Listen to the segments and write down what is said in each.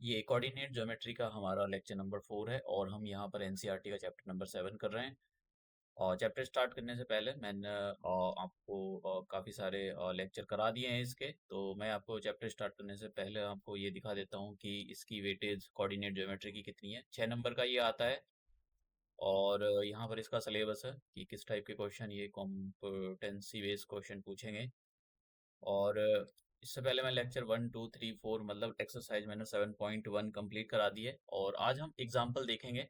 ये coordinate geometry का हमारा लेक्चर नंबर 4 है और हम यहाँ पर एनसीईआरटी का चैप्टर नंबर 7 कर रहे हैं। और चैप्टर स्टार्ट करने से पहले मैंने आपको काफ़ी सारे लेक्चर करा दिए हैं इसके। तो मैं आपको चैप्टर स्टार्ट करने से पहले आपको ये दिखा देता हूँ कि इसकी वेटेज कोऑर्डिनेट ज्योमेट्री की कितनी है। 6 नंबर का ये आता है। और यहाँ पर इसका सिलेबस है कि किस टाइप के क्वेश्चन ये कॉम्पिटेंसी बेस्ड क्वेश्चन पूछेंगे। और इससे पहले मैं लेक्चर 1 2 3 4 मतलब एक्सरसाइज मैंने 7.1 कंप्लीट करा दी है और आज हम एग्जाम्पल देखेंगे।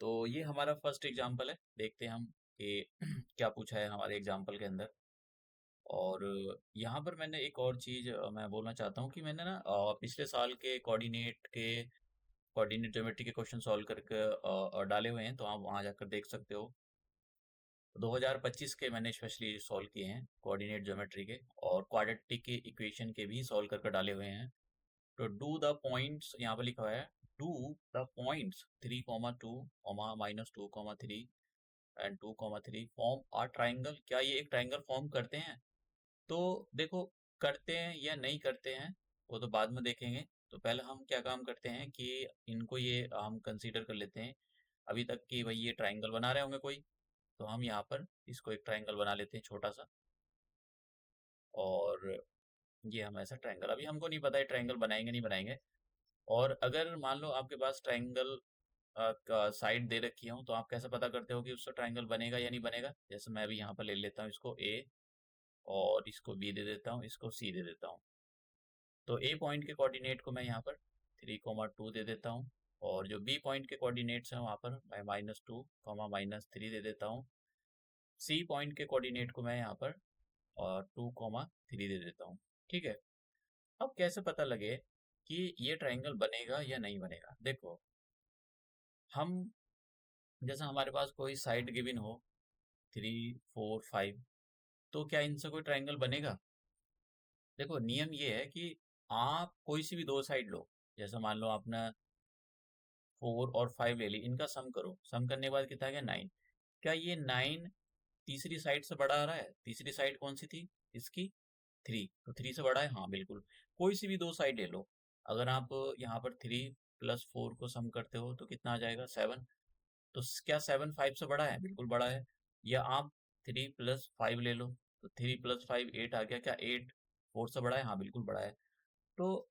तो ये हमारा फर्स्ट एग्जाम्पल है, देखते हैं हम कि क्या पूछा है हमारे एग्जाम्पल के अंदर। और यहाँ पर मैंने एक और चीज़ मैं बोलना चाहता हूँ कि मैंने ना पिछले साल के कोऑर्डिनेट ज्योमेट्री के क्वेश्चन सॉल्व करके डाले हुए हैं, तो आप वहाँ जाकर देख सकते हो। 2025 के मैंने स्पेशली सॉल्व किए हैं कोऑर्डिनेट ज्योमेट्री के, और क्वाड्रेटिक के इक्वेशन के भी सॉल्व करके डाले हुए हैं। तो डू द पॉइंट्स यहाँ पर लिखा हुआ है, do the points 3, 2, -2, 3 and 2, 3 form a triangle. क्या ये एक ट्राइंगल फॉर्म करते हैं? तो देखो, करते हैं या नहीं करते हैं वो तो बाद में देखेंगे। तो पहले हम क्या काम करते हैं कि इनको ये हम कंसीडर कर लेते हैं अभी तक कि भाई ये ट्राइंगल बना रहे होंगे कोई। तो हम यहाँ पर इसको एक ट्राइंगल बना लेते हैं छोटा सा। और ये हम ऐसा ट्राइंगल, अभी हमको नहीं पता है ट्राइंगल बनाएंगे नहीं बनाएंगे। और अगर मान लो आपके पास ट्राइंगल का साइड दे रखी हो, तो आप कैसे पता करते हो कि उससे ट्राइंगल बनेगा या नहीं बनेगा? जैसे मैं अभी यहाँ पर ले लेता हूँ इसको ए, और इसको बी दे देता हूँ, इसको सी दे देता हूँ। तो ए पॉइंट के कोऑर्डिनेट को मैं यहाँ पर 3, 2 दे देता हूँ। और जो बी पॉइंट के कोऑर्डिनेट्स हैं वहाँ पर मैं -2, -3 दे देता हूँ। सी पॉइंट के कोऑर्डिनेट को मैं यहाँ पर 2, 3 दे देता हूँ। ठीक है। अब कैसे पता लगे कि ये ट्राइंगल बनेगा या नहीं बनेगा? देखो, हम जैसे हमारे पास कोई साइड गिवन हो 3, 4, 5, तो क्या इनसे कोई ट्राइंगल बनेगा? देखो, नियम ये है कि आप कोई सी भी दो साइड लो। जैसे मान लो आपने 4 और 5 ले ली, इनका सम करो, सम करने के बाद कितना आ गया? 9। क्या ये 9 तीसरी साइड से बड़ा आ रहा है? तीसरी साइड कौन सी थी इसकी? 3, तो 3 से बड़ा है, हाँ बिल्कुल। कोई सी भी दो साइड ले लो, अगर आप यहाँ पर 3 + 4 को सम करते हो तो कितना आ जाएगा? 7। तो क्या 7 5 से बड़ा है? बिल्कुल बड़ा है। या आप 3 + 5 ले लो, तो 3 + 5 8 आ गया। क्या 8 4 से बड़ा है? हाँ बिल्कुल बड़ा है। तो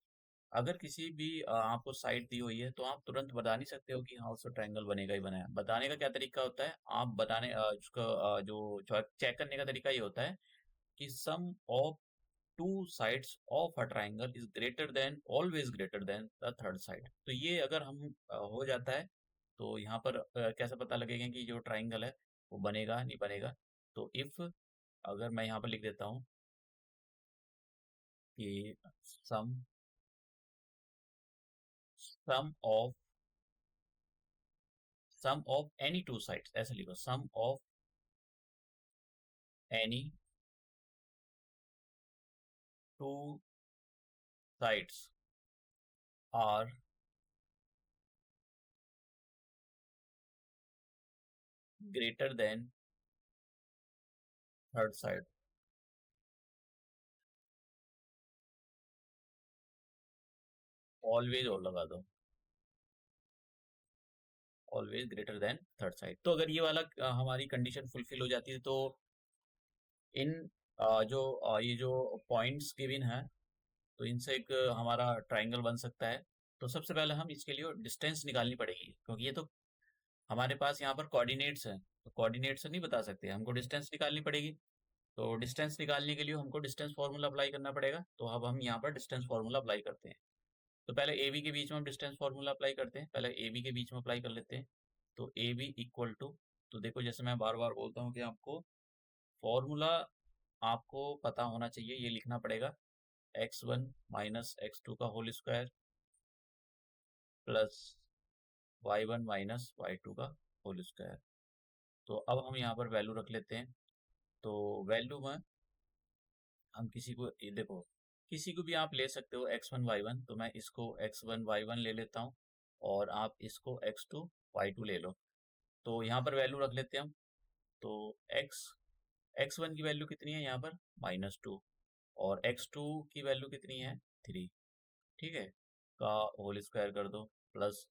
अगर किसी भी आपको साइड दी हुई है, तो आप तुरंत बता नहीं सकते हो कि हाँ उसका ट्रायंगल बनेगा ही बनेगा। बताने का क्या तरीका होता है? आप बताने उसका जो चेक करने का तरीका ये होता है कि sum of two sides of a triangle is greater than, always greater than the third side. तो ये अगर हम हो जाता है, तो यहाँ पर कैसे पता लगेगा कि जो ट्राइंगल है वो बनेगा नहीं बनेगा? तो इफ, अगर मैं यहाँ पर लिख देता हूँ कि sum sum of sum of any two sides, ऐसे लिखो, sum of any two sides are greater than third side. Always और लगा दो, always greater than third side. तो अगर ये वाला हमारी कंडीशन फुलफिल हो जाती है, तो इन ये जो पॉइंट्स गिवन है, तो इनसे एक हमारा ट्राइंगल बन सकता है। तो सबसे पहले हम इसके लिए डिस्टेंस निकालनी पड़ेगी, क्योंकि ये तो हमारे पास यहाँ पर कोऑर्डिनेट्स हैं, तो कोऑर्डिनेट से नहीं बता सकते, हमको डिस्टेंस निकालनी पड़ेगी। तो डिस्टेंस निकालने के लिए हमको डिस्टेंस फार्मूला अप्लाई करना पड़ेगा। तो अब हम यहाँ पर डिस्टेंस फार्मूला अप्लाई करते हैं। तो पहले ए बी के बीच में हम डिस्टेंस फार्मूला अप्लाई करते हैं, पहले ए बी के बीच में अप्लाई कर लेते हैं। तो ए बी इक्वल टू, तो देखो जैसे मैं बार बार बोलता हूँ कि आपको फॉर्मूला आपको पता होना चाहिए, ये लिखना पड़ेगा, x1 - x2 का whole square plus y1 - y2 का होल स्क्वायर। तो अब हम यहाँ पर वैल्यू रख लेते हैं। तो वैल्यू में हम किसी को, ये देखो, किसी को भी आप ले सकते हो x1 y1, तो मैं इसको x1 y1 ले लेता हूँ, और आप इसको x2 y2 ले लो। तो यहाँ पर वैल्यू रख लेते हैं हम। तो x1 की वैल्यू कितनी है यहाँ पर? -2। और x2 की वैल्यू कितनी है? 3। ठीक है। का होल स्क्वायर कर दो, प्लस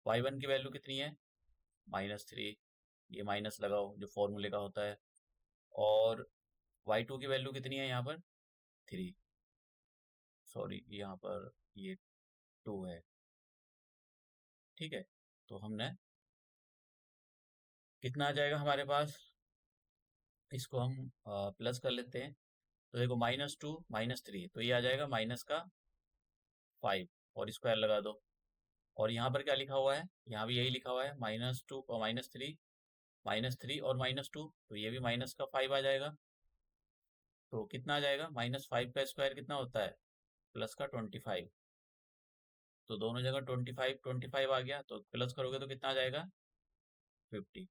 y1 की वैल्यू कितनी है, -3, ये माइनस लगाओ जो फॉर्मूले का होता है, और y2 की वैल्यू कितनी है यहाँ पर 3, सॉरी यहाँ पर ये 2 है, ठीक है। तो हमने कितना आ जाएगा हमारे पास, इसको हम प्लस कर लेते हैं। तो देखो -2 -3, तो ये आ जाएगा -5 और स्क्वायर लगा दो। और यहाँ पर क्या लिखा हुआ है, यहाँ भी यही लिखा हुआ है -2 और -3 और -2, तो ये भी -5 आ जाएगा। तो कितना आ जाएगा, -5 का स्क्वायर कितना होता है, प्लस का 25। तो दोनों जगह 25 आ गया, तो प्लस करोगे तो कितना आ जाएगा 50।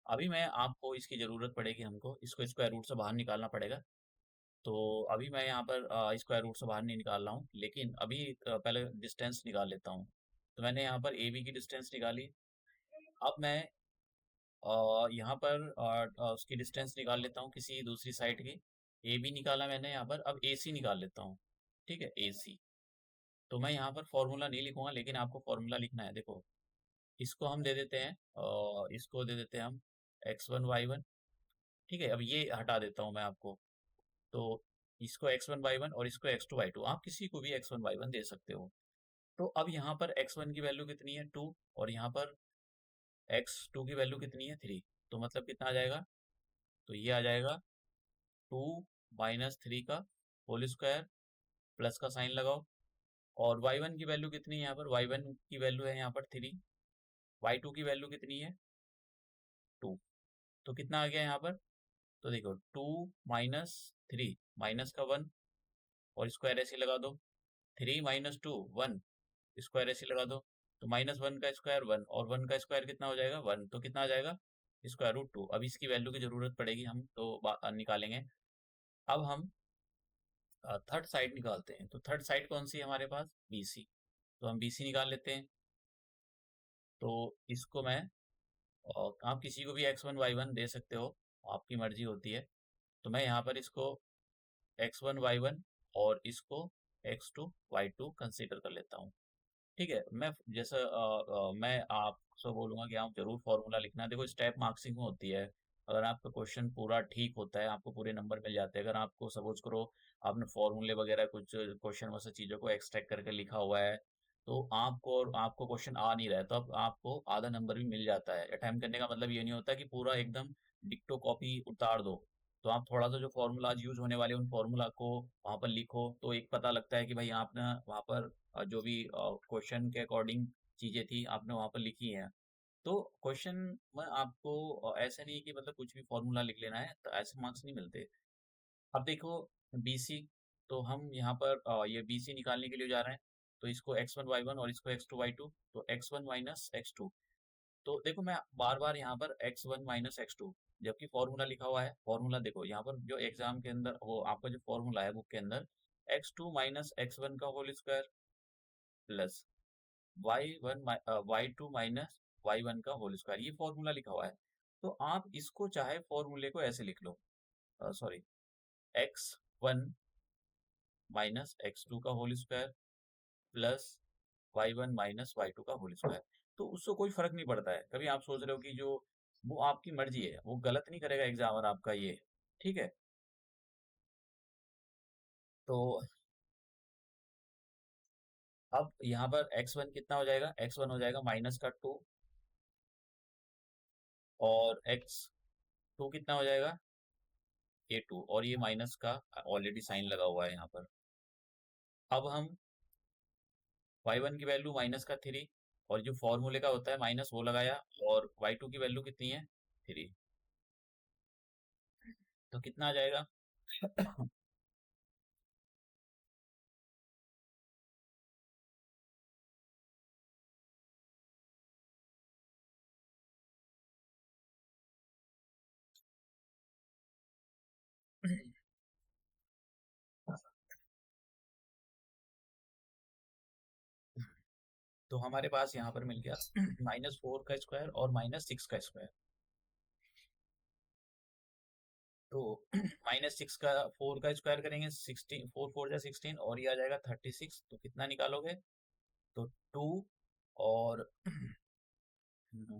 अभी मैं आपको इसकी ज़रूरत पड़ेगी, हमको इसको स्क्वायर रूट से बाहर निकालना पड़ेगा। तो अभी मैं यहाँ पर स्क्वायर रूट से बाहर नहीं निकाल रहा हूँ, लेकिन अभी पहले डिस्टेंस निकाल लेता हूँ। तो मैंने यहाँ पर ए बी की डिस्टेंस निकाली। अब मैं यहाँ पर उसकी डिस्टेंस निकाल लेता हूँ किसी दूसरी साइड की। ए बी निकाला मैंने यहाँ पर, अब ए सी निकाल लेता हूँ, ठीक है, ए सी। तो मैं यहाँ पर फॉर्मूला नहीं लिखूंगा, लेकिन आपको फॉर्मूला लिखना है। देखो, इसको हम दे देते हैं, इसको दे देते हैं हम x1 y1, ठीक है। अब ये हटा देता हूँ मैं आपको। तो इसको x1 y1 और इसको x2 y2, आप किसी को भी x1 y1 दे सकते हो। तो अब यहाँ पर x1 की वैल्यू कितनी है 2, और यहाँ पर x2 की वैल्यू कितनी है 3। तो मतलब कितना आ जाएगा, तो ये आ जाएगा 2 -3 का होल स्क्वायर, प्लस का साइन लगाओ। और y1 की वैल्यू कितनी है यहाँ पर, y1 की वैल्यू है यहाँ पर 3, y2 की वैल्यू कितनी है 2। तो कितना आ गया यहाँ पर, तो देखो 2 -3, माइनस का 1 और स्क्वायर ऐसे लगा दो, 3 -2 1, स्क्वायर ऐसे लगा दो। तो -1 का स्क्वायर 1, और 1 का स्क्वायर कितना हो जाएगा 1, तो कितना आ जाएगा √2। अब इसकी वैल्यू की जरूरत पड़ेगी, हम तो निकालेंगे। अब हम थर्ड साइड निकालते हैं। तो थर्ड साइड कौन सी है हमारे पास, BC। तो हम BC निकाल लेते हैं। तो इसको मैं आप किसी को भी x1 y1 दे सकते हो, आपकी मर्जी होती है। तो मैं यहाँ पर इसको x1 y1 और इसको x2 y2 कंसीडर कर लेता हूँ, ठीक है। मैं जैसा मैं आपसे बोलूंगा कि आप जरूर फॉर्मूला लिखना। देखो, स्टेप मार्क्सिंग होती है। अगर आपका क्वेश्चन पूरा ठीक होता है, आपको पूरे नंबर मिल जाते हैं। अगर आपको सपोज करो आपने फॉर्मूले वगैरह कुछ क्वेश्चन वैसे चीज़ों को एक्सट्रैक्ट करके लिखा हुआ है, तो आपको क्वेश्चन आ नहीं रहा है, तो अब आपको आधा नंबर भी मिल जाता है। अटेम्प्ट करने का मतलब ये नहीं होता कि पूरा एकदम डिक्टो कॉपी उतार दो। तो आप थोड़ा सा जो फॉर्मूलाज यूज होने वाले उन फॉर्मूला को वहाँ पर लिखो, तो एक पता लगता है कि भाई आपने वहाँ पर जो भी क्वेश्चन के अकॉर्डिंग चीजें थी आपने वहाँ पर लिखी हैं। तो क्वेश्चन में आपको ऐसा नहीं है कि मतलब कुछ भी फॉर्मूला लिख लेना है, तो ऐसे मार्क्स नहीं मिलते। अब देखो BC, तो हम यहाँ पर ये BC निकालने के लिए जा रहे हैं। तो इसको x1 y1 और इसको x2 y2, तो x1 -x2। तो देखो, मैं बार बार यहाँ पर x1 -x2, जबकि फॉर्मूला लिखा हुआ है। फॉर्मूला देखो यहाँ पर जो एग्जाम के अंदर वो आपका जो फॉर्मूला है बुक के अंदर, x2 -x1 का whole square plus y2 -y1 का होल स्क्वायर, ये फॉर्मूला लिखा हुआ है। तो आप इसको चाहे फॉर्मूले को ऐसे लिख लो, सॉरी, x1 -x2 का whole square plus y1 -y2 का होल स्क्वायर। तो उससे कोई फर्क नहीं पड़ता है। कभी आप सोच रहे हो कि जो वो आपकी मर्जी है, वो गलत नहीं करेगा एग्जामर आपका ये, ठीक है। तो अब यहाँ पर x1 कितना हो जाएगा, x1 हो जाएगा -2, और x2 कितना हो जाएगा a2, और ये माइनस का ऑलरेडी साइन लगा हुआ है यहाँ पर। अब हम y1 की वैल्यू -3, और जो फॉर्मूले का होता है माइनस वो लगाया, और y2 की वैल्यू कितनी है 3, तो कितना आ जाएगा तो हमारे पास यहाँ पर मिल गया -4 का स्क्वायर और -6 का स्क्वायर। तो -6 का 4 का स्क्वायर करेंगे 16, 4 4 जा 16, और ये आ जाएगा 36। तो कितना निकालोगे तो 2 और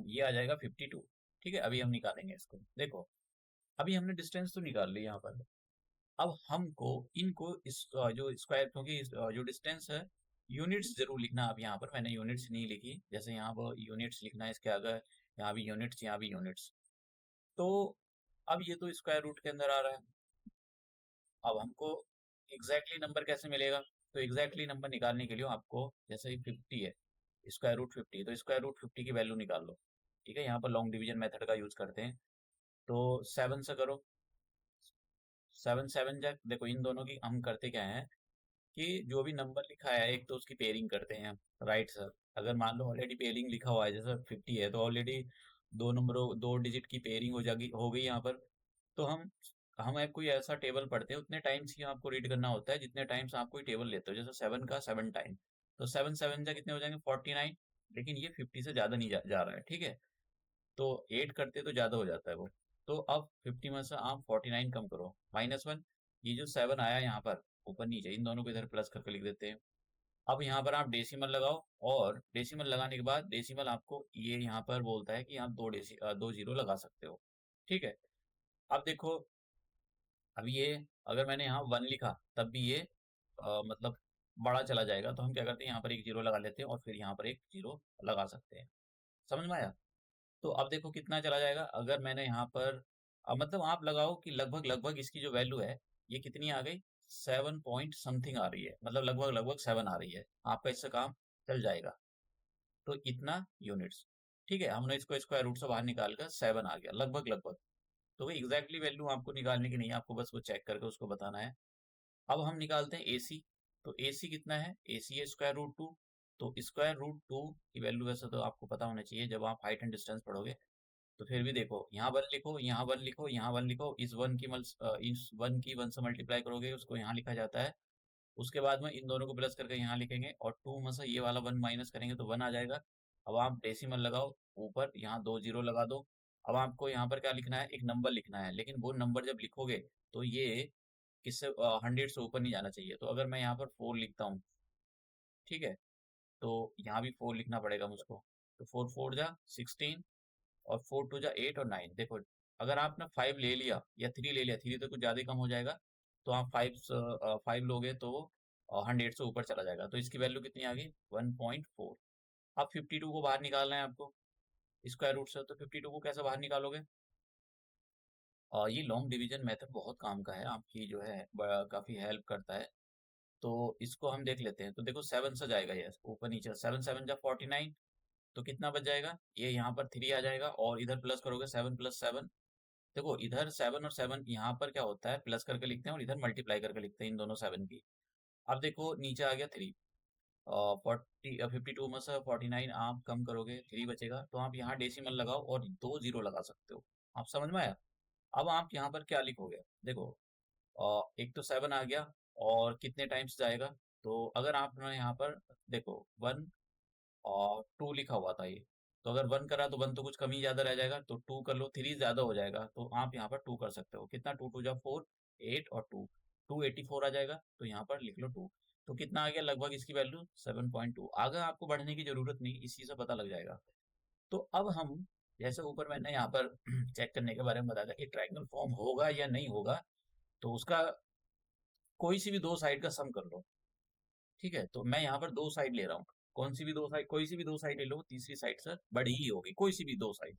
ये आ जाएगा 52। ठीक है, अभी हम निकालेंगे इसको। देखो अभी हमने डिस्टेंस तो निकाल ली यहाँ पर। अब हमको इनको जो स्क्वायर, क्योंकि जो डिस्टेंस है यूनिट्स जरूर लिखना। अब यहाँ पर मैंने यूनिट्स नहीं लिखी, जैसे यहाँ पर यूनिट्स लिखना है इसके आगे, यहाँ भी यूनिट्स, यहाँ भी यूनिट्स। तो अब ये तो स्क्वायर रूट के अंदर आ रहा है। अब हमको एग्जैक्टली नंबर कैसे मिलेगा? तो एग्जैक्टली नंबर निकालने के लिए आपको, जैसे 50 है, स्क्वायर रूट 50, तो स्क्वायर रूट 50 की वैल्यू निकाल लो। ठीक है, यहाँ पर लॉन्ग डिवीजन मेथड का यूज करते हैं। तो 7 से करो, 7 7 जा, देखो इन दोनों की हम करते क्या है कि जो भी नंबर लिखा है एक तो उसकी पेयरिंग करते हैं राइट सर। अगर मान लो ऑलरेडी पेयरिंग लिखा हुआ है जैसे 50 है, तो ऑलरेडी दो नंबरों, दो डिजिट की पेयरिंग हो गई यहाँ पर। तो हम एक कोई ऐसा टेबल पढ़ते हैं, उतने टाइम्स ही आपको रीड करना होता है जितने टाइम्स आप कोई टेबल लेते हो। जैसे 7 का 7 टाइम, तो 7 7 जा कितने हो जाएंगे? 49। लेकिन ये 50 से ज़्यादा नहीं जा रहा है, ठीक है। तो 8 करते तो ज़्यादा हो जाता है वो। तो अब 50 में से आप 49 कम करो, -1। ये जो 7 आया यहाँ पर ऊपर नीचे, इन दोनों को इधर प्लस करके लिख देते हैं। अब यहाँ पर आप डेसिमल लगाओ, और डेसिमल लगाने के बाद डेसिमल आपको ये यहाँ पर बोलता है कि आप दो जीरो लगा सकते हो। ठीक है, अब देखो, अब ये अगर मैंने यहाँ 1 लिखा तब भी ये मतलब बड़ा चला जाएगा, तो हम क्या करते हैं, यहाँ पर एक जीरो लगा लेते हैं और फिर यहाँ पर एक जीरो लगा सकते हैं। समझ में आया? तो अब देखो कितना चला जाएगा। अगर मैंने यहाँ पर मतलब आप लगाओ कि लगभग लगभग इसकी जो वैल्यू है ये कितनी आ गई, 7 पॉइंट समथिंग आ रही है, मतलब लगभग लगभग 7 आ रही है। आपका इससे काम चल जाएगा। तो इतना यूनिट्स, ठीक है, हमने इसको स्क्वायर रूट से बाहर निकाल कर 7 आ गया लगभग लगभग। तो एग्जैक्टली वैल्यू आपको निकालने की नहीं है, आपको बस वो चेक करके उसको बताना है। अब हम निकालते हैं AC। तो AC कितना है? AC है स्क्वायर रूट 2। तो स्क्वायर रूट 2 की वैल्यू वैसे तो आपको पता होना चाहिए जब आप हाइट एंड डिस्टेंस पढ़ोगे। तो फिर भी देखो, यहाँ 1 लिखो, यहाँ 1 लिखो, यहाँ 1 लिखो, इस 1 की 1 से मल्टीप्लाई करोगे, उसको यहाँ लिखा जाता है। उसके बाद में इन दोनों को प्लस करके यहाँ लिखेंगे, और 2 में से ये वाला 1 माइनस करेंगे तो 1 आ जाएगा। अब आप डेसिमल लगाओ, ऊपर यहाँ दो जीरो लगा दो। अब आपको यहाँ पर क्या लिखना है? एक नंबर लिखना है, लेकिन वो नंबर जब लिखोगे तो ये किससे 100 से ऊपर नहीं जाना चाहिए। तो अगर मैं यहाँ पर 4 लिखता हूँ, ठीक है, तो यहाँ भी 4 लिखना पड़ेगा मुझको। तो 4 4 जा 16, और 4 2 जा 8 और 9। देखो अगर आपने 5 ले लिया या 3 ले लिया, 3 तो कुछ ज़्यादा ही कम हो जाएगा, तो आप 5 लोगे तो 100 से ऊपर चला जाएगा। तो इसकी वैल्यू कितनी आ गई? 1.4। अब 52 को बाहर निकालना है आपको स्क्वायर रूट से। तो 52 को कैसे बाहर निकालोगे? ये लॉन्ग डिवीजन मेथड बहुत काम का है, आपकी जो है काफ़ी हेल्प करता है। तो इसको हम देख लेते हैं। तो देखो 7 से जाएगा ये ऊपर नीचे, 7 7 जा 49। तो कितना बच जाएगा? ये यहाँ पर 3 आ जाएगा, और इधर प्लस करोगे 7 + 7। देखो इधर 7 और 7 यहाँ पर क्या होता है, प्लस करके लिखते हैं और इधर मल्टीप्लाई करके लिखते हैं इन दोनों 7 की। अब देखो नीचे आ गया 3। 52 में से 49 आप कम करोगे, 3 बचेगा, तो आप यहाँ डेसिमल लगाओ और दो जीरो लगा सकते हो। आप समझ में आया? अब आप यहाँ पर क्या लिखोगे? देखो एक तो 7 आ गया, और कितने टाइम्स जाएगा? तो अगर आपने यहाँ पर देखो 1 और 2 लिखा हुआ था ये, तो अगर 1 करा तो 1 तो कुछ कम ही ज़्यादा रह जाएगा, तो 2 कर लो, 3 ज़्यादा हो जाएगा, तो आप यहाँ पर 2 कर सकते हो। कितना? 2 2 जा 4, 8 और 2, 284 आ जाएगा, तो यहाँ पर लिख लो 2। तो कितना आ गया लगभग इसकी वैल्यू? 7.2। आगे आपको बढ़ने की जरूरत नहीं, इसी से पता लग जाएगा। तो अब हम, जैसे ऊपर मैंने यहाँ पर चेक करने के बारे में बताया था कि ट्रायंगल फॉर्म होगा या नहीं होगा, तो उसका कोई सी भी दो साइड का सम कर लो। ठीक है, तो मैं यहाँ पर दो साइड ले रहा हूँ। कौन सी भी दो साइड? कोई सी भी दो साइड ले लो, तीसरी साइड से बड़ी ही होगी, कोई सी भी दो साइड।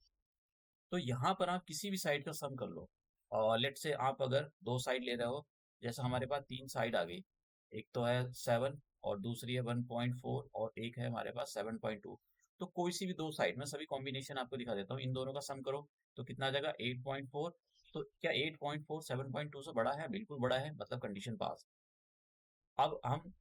तो यहाँ पर आप किसी भी साइड का सम कर लो। और लेट से आप अगर दो साइड ले रहे हो, जैसे हमारे पास तीन साइड आ गई, एक तो है 7 और दूसरी है 1.4 और एक है हमारे पास 7.2। तो कोई सी भी दो साइड में सभी कॉम्बिनेशन आपको दिखा देता हूँ, इन दोनों का सम करो तो कितना आ जाएगा? 8.4। तो क्या 8.4 7.2 से बड़ा है? बिल्कुल बड़ा है, मतलब कंडीशन पास। अब हम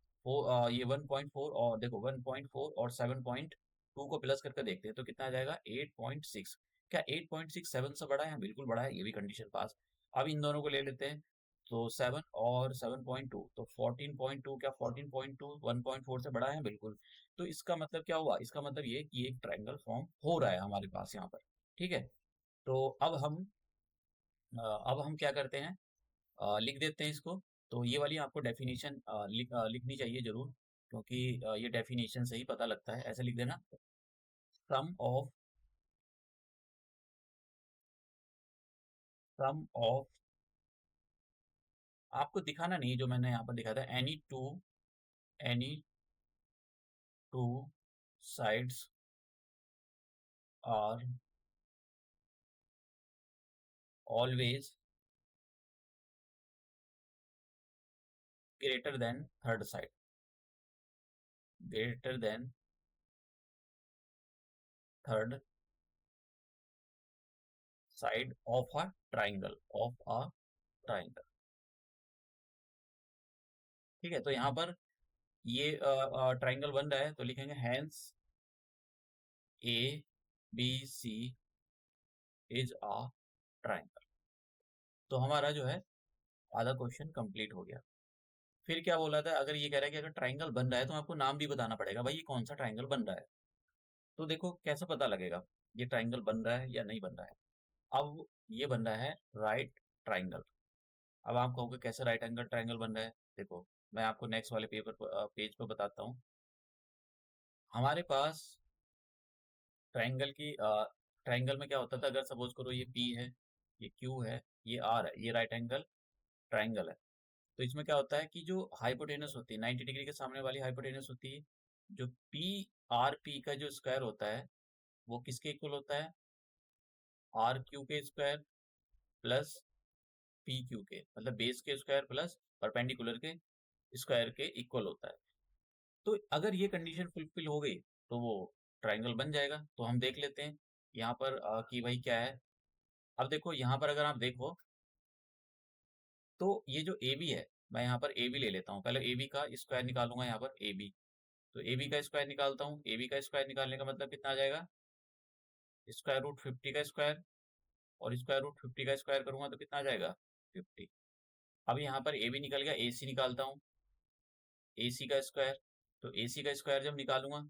ये 1.4 और देखो 1.4 और 7.2 को प्लस करके देखते हैं तो कितना आ जाएगा? 8.6। क्या 8.6 7 से बड़ा है? बिल्कुल बड़ा है, ये भी कंडीशन पास। अब इन दोनों को ले लेते हैं, तो 7 और 7.2 तो 14.2। क्या 14.2 1.4 से बड़ा है? बिल्कुल। तो इसका मतलब क्या हुआ? इसका मतलब ये कि एक ट्रायंगल फॉर्म हो रहा है हमारे पास यहाँ पर। ठीक है, तो अब हम क्या करते हैं, लिख देते हैं इसको। तो ये वाली आपको डेफिनेशन लिखनी चाहिए जरूर। क्योंकि ये डेफिनेशन से ही पता लगता है। ऐसे लिख देना, सम ऑफ आपको दिखाना नहीं, जो मैंने यहाँ पर दिखा था, any two sides are always greater than third side, greater than third side of a triangle, ठीक है। तो यहाँ पर ये ट्राइंगल बन रहा है, तो लिखेंगे hence A B C is a triangle. तो हमारा जो है आधा क्वेश्चन कंप्लीट हो गया। फिर क्या बोला था, अगर ये कह रहा है कि अगर ट्राइंगल बन रहा है तो आपको नाम भी बताना पड़ेगा, भाई ये कौन सा ट्राइंगल बन रहा है। तो देखो कैसे पता लगेगा ये ट्राइंगल बन रहा है या नहीं बन रहा है। अब ये बन रहा है राइट ट्राइंगल। अब आप कहोगे कैसे राइट एंगल ट्राइंगल बन रहा है। देखो मैं आपको नेक्स्ट वाले पेज पर बताता हूँ। हमारे पास ट्राइंगल में क्या होता था, अगर सपोज करो ये पी है, ये क्यू है, ये आर है, ये राइट एंगल ट्राइंगल है। तो इसमें क्या होता है कि जो हाइपोटेनस होती है 90 डिग्री के सामने वाली हाइपोटेनस होती है, जो पी आर पी का जो स्क्वायर होता है वो किसके इक्वल होता है, आर क्यू के स्क्वायर प्लस पी क्यू के, मतलब बेस के स्क्वायर प्लस परपेंडिकुलर के स्क्वायर के इक्वल होता है। तो अगर ये कंडीशन फुलफिल हो गई तो वो ट्राइंगल बन जाएगा। तो हम देख लेते हैं यहाँ पर कि भाई क्या है। अब देखो यहाँ पर अगर आप देखो तो ये जो ए बी है, मैं यहाँ पर ए बी ले लेता हूँ, पहले ए बी का स्क्वायर निकालूंगा। यहाँ पर ए बी, तो ए बी का स्क्वायर निकालता हूँ। ए बी का स्क्वायर निकालने का मतलब कितना आ जाएगा, स्क्वायर रूट 50 का स्क्वायर, और स्क्वायर रूट 50 का स्क्वायर करूंगा तो कितना आ जाएगा 50। अब यहाँ पर ए बी निकल गया, ए सी निकालता हूँ, ए सी का स्क्वायर। तो ए सी का स्क्वायर जब निकालूंगा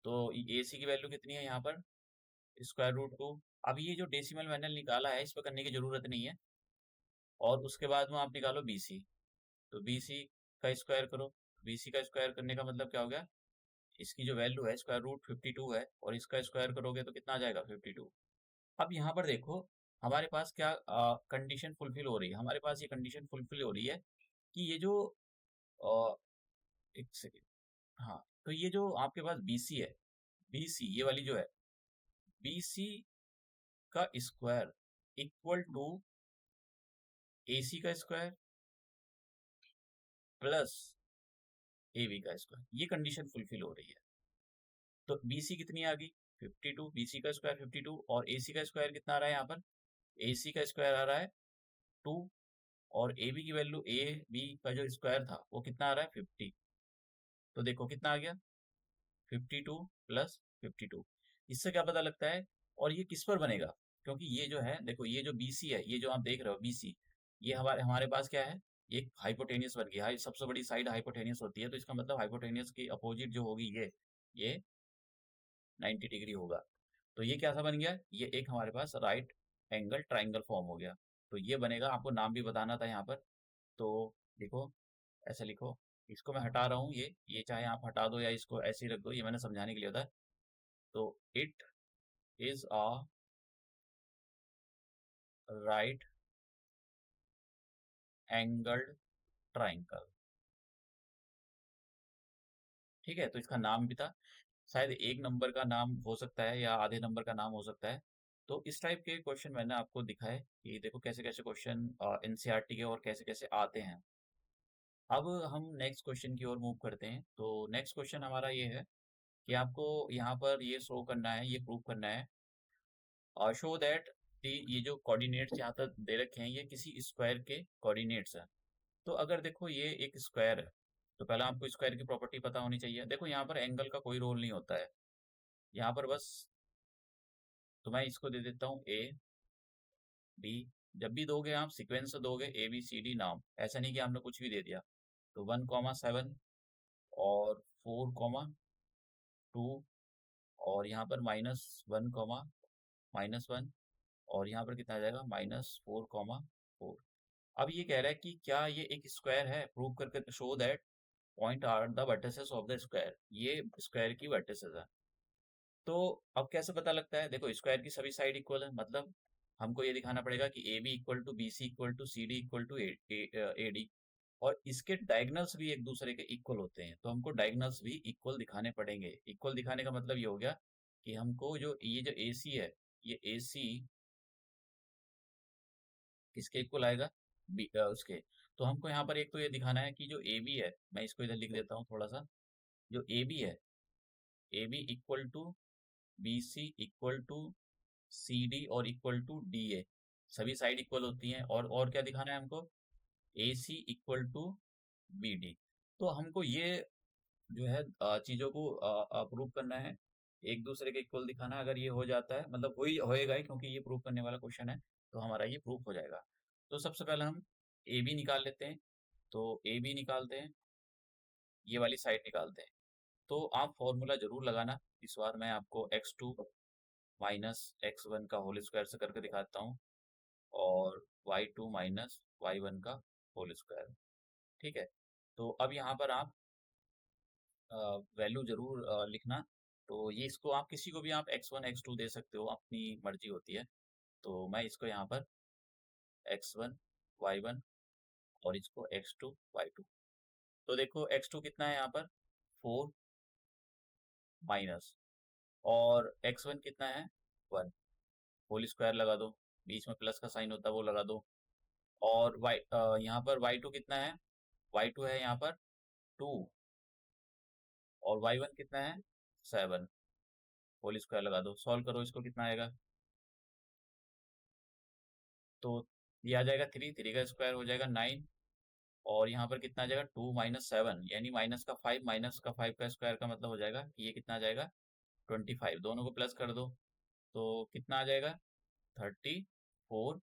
तो ए सी की वैल्यू कितनी है यहाँ पर, स्क्वायर रूट 2। अब ये जो डेसिमल मैंने निकाला है इस पर करने की जरूरत नहीं है। और उसके बाद में आप निकालो बी सी, तो बी सी का स्क्वायर करो। बी सी का स्क्वायर करने का मतलब क्या हो गया, इसकी जो वैल्यू है स्क्वायर रूट 52 है, और इसका स्क्वायर करोगे तो कितना आ जाएगा 52। अब यहाँ पर देखो हमारे पास क्या कंडीशन फुलफिल हो रही है, हमारे पास ये कंडीशन फुलफिल हो रही है कि ये जो अ, एक सेकेंड, हाँ, तो ये जो आपके पास BC है, BC ये वाली जो है, BC का स्क्वायर इक्वल टू AC का स्क्वायर प्लस AB का स्क्वायर, ये कंडीशन फुलफिल हो रही है। तो BC कितनी आ गई 52, BC का स्क्वायर 52, और AC का स्क्वायर कितना आ रहा है यहाँ पर, AC का स्क्वायर आ रहा है 2, और AB की वैल्यू AB का जो स्क्वायर था वो कितना आ रहा है 50। तो देखो कितना आ गया 52 प्लस 52। इससे क्या पता लगता है, और ये किस पर बनेगा, क्योंकि ये जो है देखो, ये जो BC है, ये जो आप देख रहे हो BC, ये हमारे हमारे पास क्या है, ये हाइपोटेनियस बन गया। सबसे बड़ी साइड हाइपोटेनियस होती है, तो इसका मतलब हाइपोटेनियस की अपोजिट जो होगी ये 90 डिग्री होगा। तो ये क्या सा बन गया, ये एक हमारे पास राइट एंगल ट्राइंगल फॉर्म हो गया। तो ये बनेगा, आपको नाम भी बताना था यहाँ पर। तो देखो ऐसे लिखो, इसको मैं हटा रहा हूँ, ये चाहे आप हटा दो या इसको ऐसे ही रख दो, ये मैंने समझाने के लिए होता है। तो it is a right angled triangle, ठीक है। तो इसका नाम भी था, शायद एक नंबर का नाम हो सकता है या आधे नंबर का नाम हो सकता है। तो इस टाइप के क्वेश्चन मैंने आपको दिखाए कि देखो कैसे कैसे क्वेश्चन एनसीईआरटी के और कैसे कैसे आते हैं। अब हम नेक्स्ट क्वेश्चन की ओर मूव करते हैं। तो नेक्स्ट क्वेश्चन हमारा ये है कि आपको यहाँ पर ये शो करना है, ये प्रूव करना है, शो दैट ये जो कोऑर्डिनेट्स यहाँ तक दे रखे हैं ये किसी स्क्वायर के कोऑर्डिनेट्स हैं। तो अगर देखो ये एक स्क्वायर है, तो पहले आपको स्क्वायर की प्रॉपर्टी पता होनी चाहिए। देखो यहाँ पर एंगल का कोई रोल नहीं होता है यहाँ पर, बस तो मैं इसको दे देता हूँ A B। जब भी दोगे आप सीक्वेंस से दोगे ABCD नाम, ऐसा नहीं कि आपने कुछ भी दे दिया। तो 1,7 और 4,2, और यहाँ पर -1, और यहाँ पर कितना आ जाएगा -4,4। अब ये कह रहा है कि क्या ये एक स्क्वायर है, प्रूव करके show that point are the vertices of the square, ये स्क्वायर की वर्टिसेस है। तो अब कैसे पता लगता है, देखो स्क्वायर की सभी साइड इक्वल है, मतलब हमको ये दिखाना पड़ेगा कि A B equal to B C equal to C D equal to A D, और इसके डायगनल्स भी एक दूसरे के इक्वल होते हैं, तो हमको डायगनल्स भी इक्वल दिखाने पड़ेंगे। इक्वल दिखाने का मतलब ये हो गया कि हमको जो ये जो ए सी है, ये ए सी किसके इक्वल आएगा, उसके। तो हमको यहाँ पर एक तो ये दिखाना है कि जो ए बी है, मैं इसको इधर लिख देता हूँ थोड़ा सा, जो ए बी है, A B equal to B C equal to C D और इक्वल टू डी ए, सभी साइड इक्वल होती हैं। और क्या दिखाना है हमको, ए सी इक्वल टू बी डी। तो हमको ये जो है चीज़ों को प्रूव करना है, एक दूसरे के इक्वल दिखाना है। अगर ये हो जाता है, मतलब वही होएगा ही, क्योंकि ये प्रूव करने वाला क्वेश्चन है, तो हमारा ये प्रूफ हो जाएगा। तो सबसे पहले हम ए बी निकाल लेते हैं। तो ए बी निकालते हैं, ये वाली साइड निकालते हैं। तो आप फॉर्मूला जरूर लगाना। इस बार मैं आपको x2 माइनस x1 का होल स्क्वायर से करके दिखाता हूँ, और y2 माइनस y1 का होल स्क्वायर। ठीक है, तो अब यहाँ पर आप वैल्यू जरूर लिखना। तो ये इसको आप किसी को भी आप x1 x2 दे सकते हो, अपनी मर्जी होती है। तो मैं इसको यहाँ पर x1 y1 और इसको x2 y2। तो देखो x2 कितना है यहाँ पर 4 माइनस, और x1 कितना है 1, होल स्क्वायर लगा दो, बीच में प्लस का साइन होता है वो लगा दो। और यहाँ पर y2 कितना है, y2 है यहाँ पर 2, और y1 कितना है 7, होल स्क्वायर लगा दो, सॉल्व करो इसको, कितना आएगा। तो ये आ जाएगा 3, 3 का स्क्वायर हो जाएगा 9, और यहाँ पर कितना आ जाएगा 2 माइनस 7, यानी माइनस का 5, माइनस का 5 का स्क्वायर का मतलब हो जाएगा कि ये कितना आ जाएगा 25। दोनों को प्लस कर दो, तो कितना आ जाएगा 34,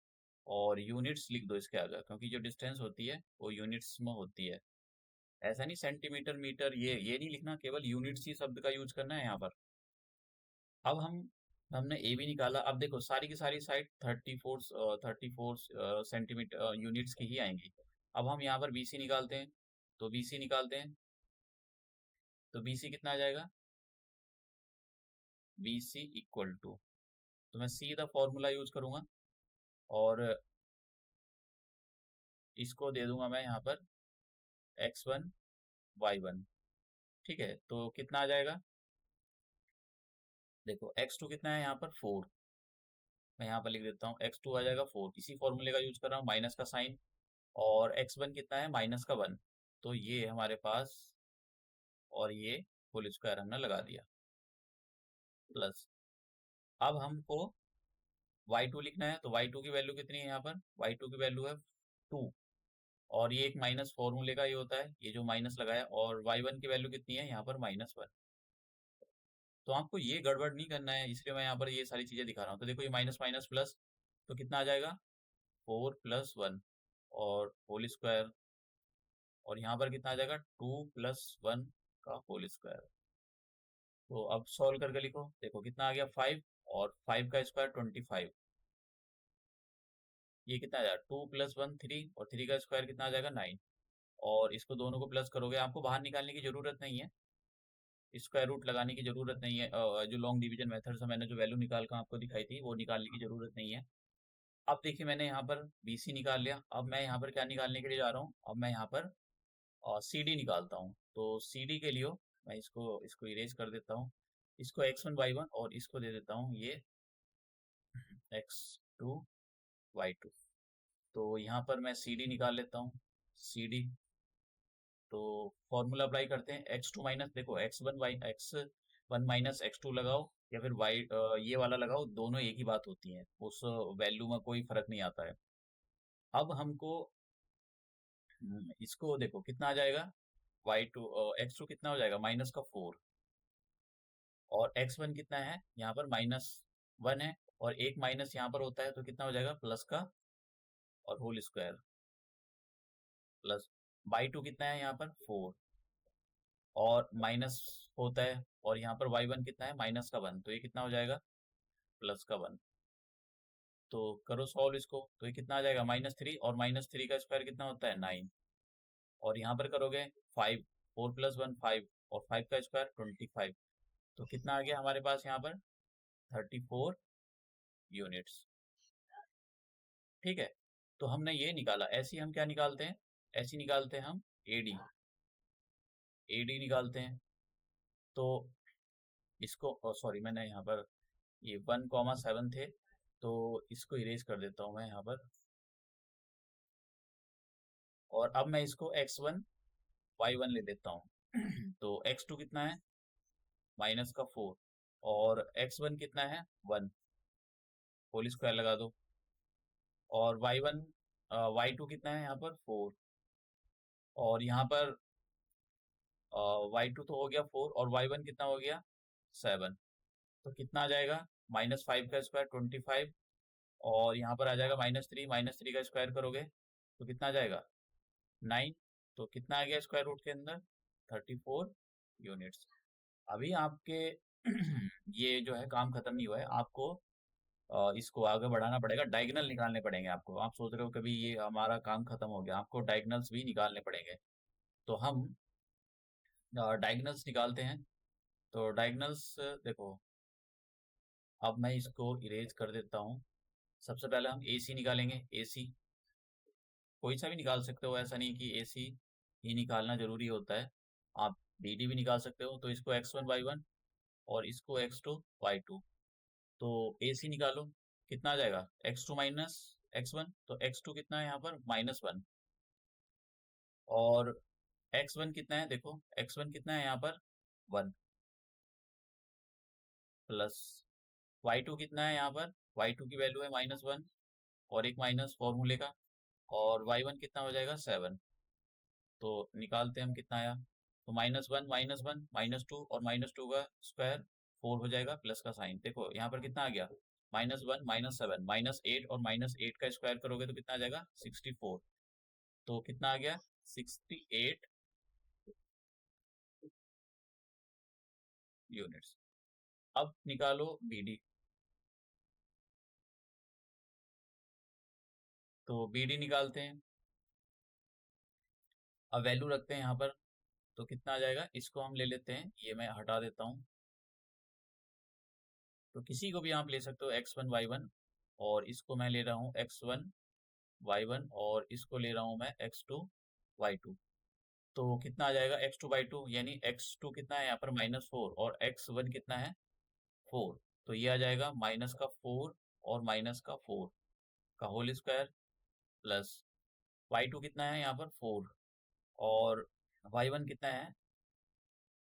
और यूनिट्स लिख दो इसके आगे, क्योंकि जो डिस्टेंस होती है वो यूनिट्स में होती है। ऐसा नहीं सेंटीमीटर मीटर, ये नहीं लिखना, केवल यूनिट्स ही शब्द का यूज करना है यहाँ पर। अब हमने ए भी निकाला। अब देखो सारी की सारी साइड 34 सेंटीमीटर यूनिट्स की ही आएंगी। अब हम यहाँ पर बी सी निकालते हैं। तो बी सी निकालते हैं, तो बी सी कितना आ जाएगा, बी सी इक्वल टू, तो मैं सीधा फॉर्मूला यूज करूंगा, और इसको दे दूंगा मैं यहाँ पर x1 y1। ठीक है, तो कितना आ जाएगा, देखो x2 कितना है यहाँ पर 4, मैं यहाँ पर लिख देता हूँ x2 आ जाएगा 4, इसी फॉर्मूले का यूज कर रहा हूँ, माइनस का साइन। और x1 कितना है माइनस का 1, तो ये हमारे पास, और ये होल स्क्वायर हमने लगा दिया, प्लस। अब हमको y2 लिखना है, तो y2 की वैल्यू कितनी है यहाँ पर, y2 की वैल्यू है 2, और ये एक माइनस फॉर्मूले का ये होता है, ये जो माइनस लगाया। और y1 की वैल्यू कितनी है यहाँ पर -1। तो आपको ये गड़बड़ नहीं करना है, इसलिए मैं यहाँ पर ये सारी चीजें दिखा रहा हूँ। तो देखो ये माइनस माइनस प्लस, तो कितना आ जाएगा 4 + 1, और होल स्क्वायर, और यहाँ पर कितना आ जाएगा 2 + 1 का होल स्क्वायर। तो अब सॉल्व करके लिखो, देखो कितना आ गया 5, और 5 का स्क्वायर 25, ये कितना आ जाएगा 2 + 1 3, और 3 का स्क्वायर कितना आ जाएगा 9। और इसको दोनों को प्लस करोगे, आपको बाहर निकालने की जरूरत नहीं है, स्क्वायर रूट लगाने की जरूरत नहीं है। जो लॉन्ग डिवीजन मेथड से मैंने जो वैल्यू निकाल कर आपको दिखाई थी, वो निकालने की जरूरत नहीं है। अब देखिए मैंने यहाँ पर BC निकाल लिया। अब मैं यहाँ पर क्या निकालने के लिए जा रहा हूँ, अब मैं यहाँ पर CD निकालता हूँ। तो CD के लिए मैं इसको इसको इरेज कर देता हूँ, इसको x1 y1, और इसको दे देता हूँ ये x2 y2। तो यहाँ पर मैं CD निकाल लेता हूँ, CD। तो फॉर्मूला अप्लाई करते हैं, x2 माइनस, देखो x1 माइनस x2 लगाओ, या फिर ये वाला लगाओ, दोनों एक ही बात होती है, उस वैल्यू में कोई फर्क नहीं आता है। अब हमको इसको देखो कितना आ जाएगा, x2 कितना हो जाएगा -4, और x1 कितना है यहाँ पर -1 है, और एक माइनस यहाँ पर होता है, तो कितना हो जाएगा प्लस का, और होल स्क्वायर, प्लस y2 कितना है यहाँ पर 4, और माइनस होता है, और यहाँ पर y1 कितना है -1, तो ये कितना हो जाएगा +1। तो करो सॉल्व इसको, तो ये कितना आ जाएगा -3, और -3 का स्क्वायर कितना होता है 9, और यहाँ पर करोगे 5, 4 + 1 5 और 5 का स्क्वायर 25। तो कितना आ गया हमारे पास यहाँ पर 34 यूनिट्स। ठीक है, तो हमने ये निकाला। ऐसी हम क्या निकालते हैं, ऐसी निकालते हैं हम एडी, एडी निकालते हैं। तो इसको सॉरी, मैंने यहाँ पर ये 1,7 थे, तो इसको इरेज कर देता हूँ मैं यहाँ पर। और अब मैं इसको x1 y1 ले लेता हूँ। तो x2 कितना है, -4, और x1 कितना है 1, होल स्क्वायर लगा दो। और y1 y2 कितना है यहाँ पर 4, और यहाँ पर y2 तो हो गया 4, और y1 कितना हो गया 7। तो कितना आ जाएगा, -5 का स्क्वायर 25, और यहाँ पर आ जाएगा -3, -3 का स्क्वायर करोगे तो कितना आ जाएगा 9। तो कितना आ गया स्क्वायर रूट के अंदर 34 यूनिट्स। अभी आपके ये जो है काम खत्म नहीं हुआ है, आपको इसको आगे बढ़ाना पड़ेगा, डायगोनल निकालने पड़ेंगे आपको। आप सोच रहे हो कभी ये हमारा काम खत्म हो गया, आपको डायगोनल्स भी निकालने पड़ेंगे। तो हम डायगोनल्स निकालते हैं। तो डायगोनल्स देखो, अब मैं इसको इरेज कर देता हूँ। सबसे पहले हम AC निकालेंगे। AC कोई सा भी निकाल सकते हो, ऐसा नहीं कि AC ही निकालना जरूरी होता है, आप BD भी निकाल सकते हो। तो इसको x1 y1 और इसको x2 y2। तो AC निकालो, कितना आ जाएगा x2 माइनस x1। तो x2 कितना है यहाँ पर -1, और x1 कितना है, देखो x1 कितना है यहाँ पर 1, प्लस y2 कितना है यहाँ पर, y2 की वैल्यू है -1, और एक माइनस फॉर्मूले का, और y1 कितना हो जाएगा 7। तो निकालते हैं हम, कितना आया, तो -1 -1 -2, और -2 का स्क्वायर 4 हो जाएगा, प्लस का साइन। देखो यहाँ पर कितना आ गया, -1 -7 -8, और -8 का स्क्वायर करोगे तो कितना आ जाएगा 64। तो कितना आ गया 68 यूनिट्स। अब निकालो BD। तो BD निकालते हैं। अब वैल्यू रखते हैं यहाँ पर, तो कितना आ जाएगा, इसको हम ले लेते हैं, ये मैं हटा देता हूँ। तो किसी को भी आप ले सकते हो x1 y1, और इसको मैं ले रहा हूँ x1 y1, और इसको ले रहा हूँ मैं x2 y2। तो कितना आ जाएगा x2 y2, यानी x2 कितना है यहाँ पर -4, और x1 कितना है 4। तो ये आ जाएगा -4 और -4 का होल स्क्वायर, प्लस y2 कितना है यहाँ पर 4, और y1 कितना है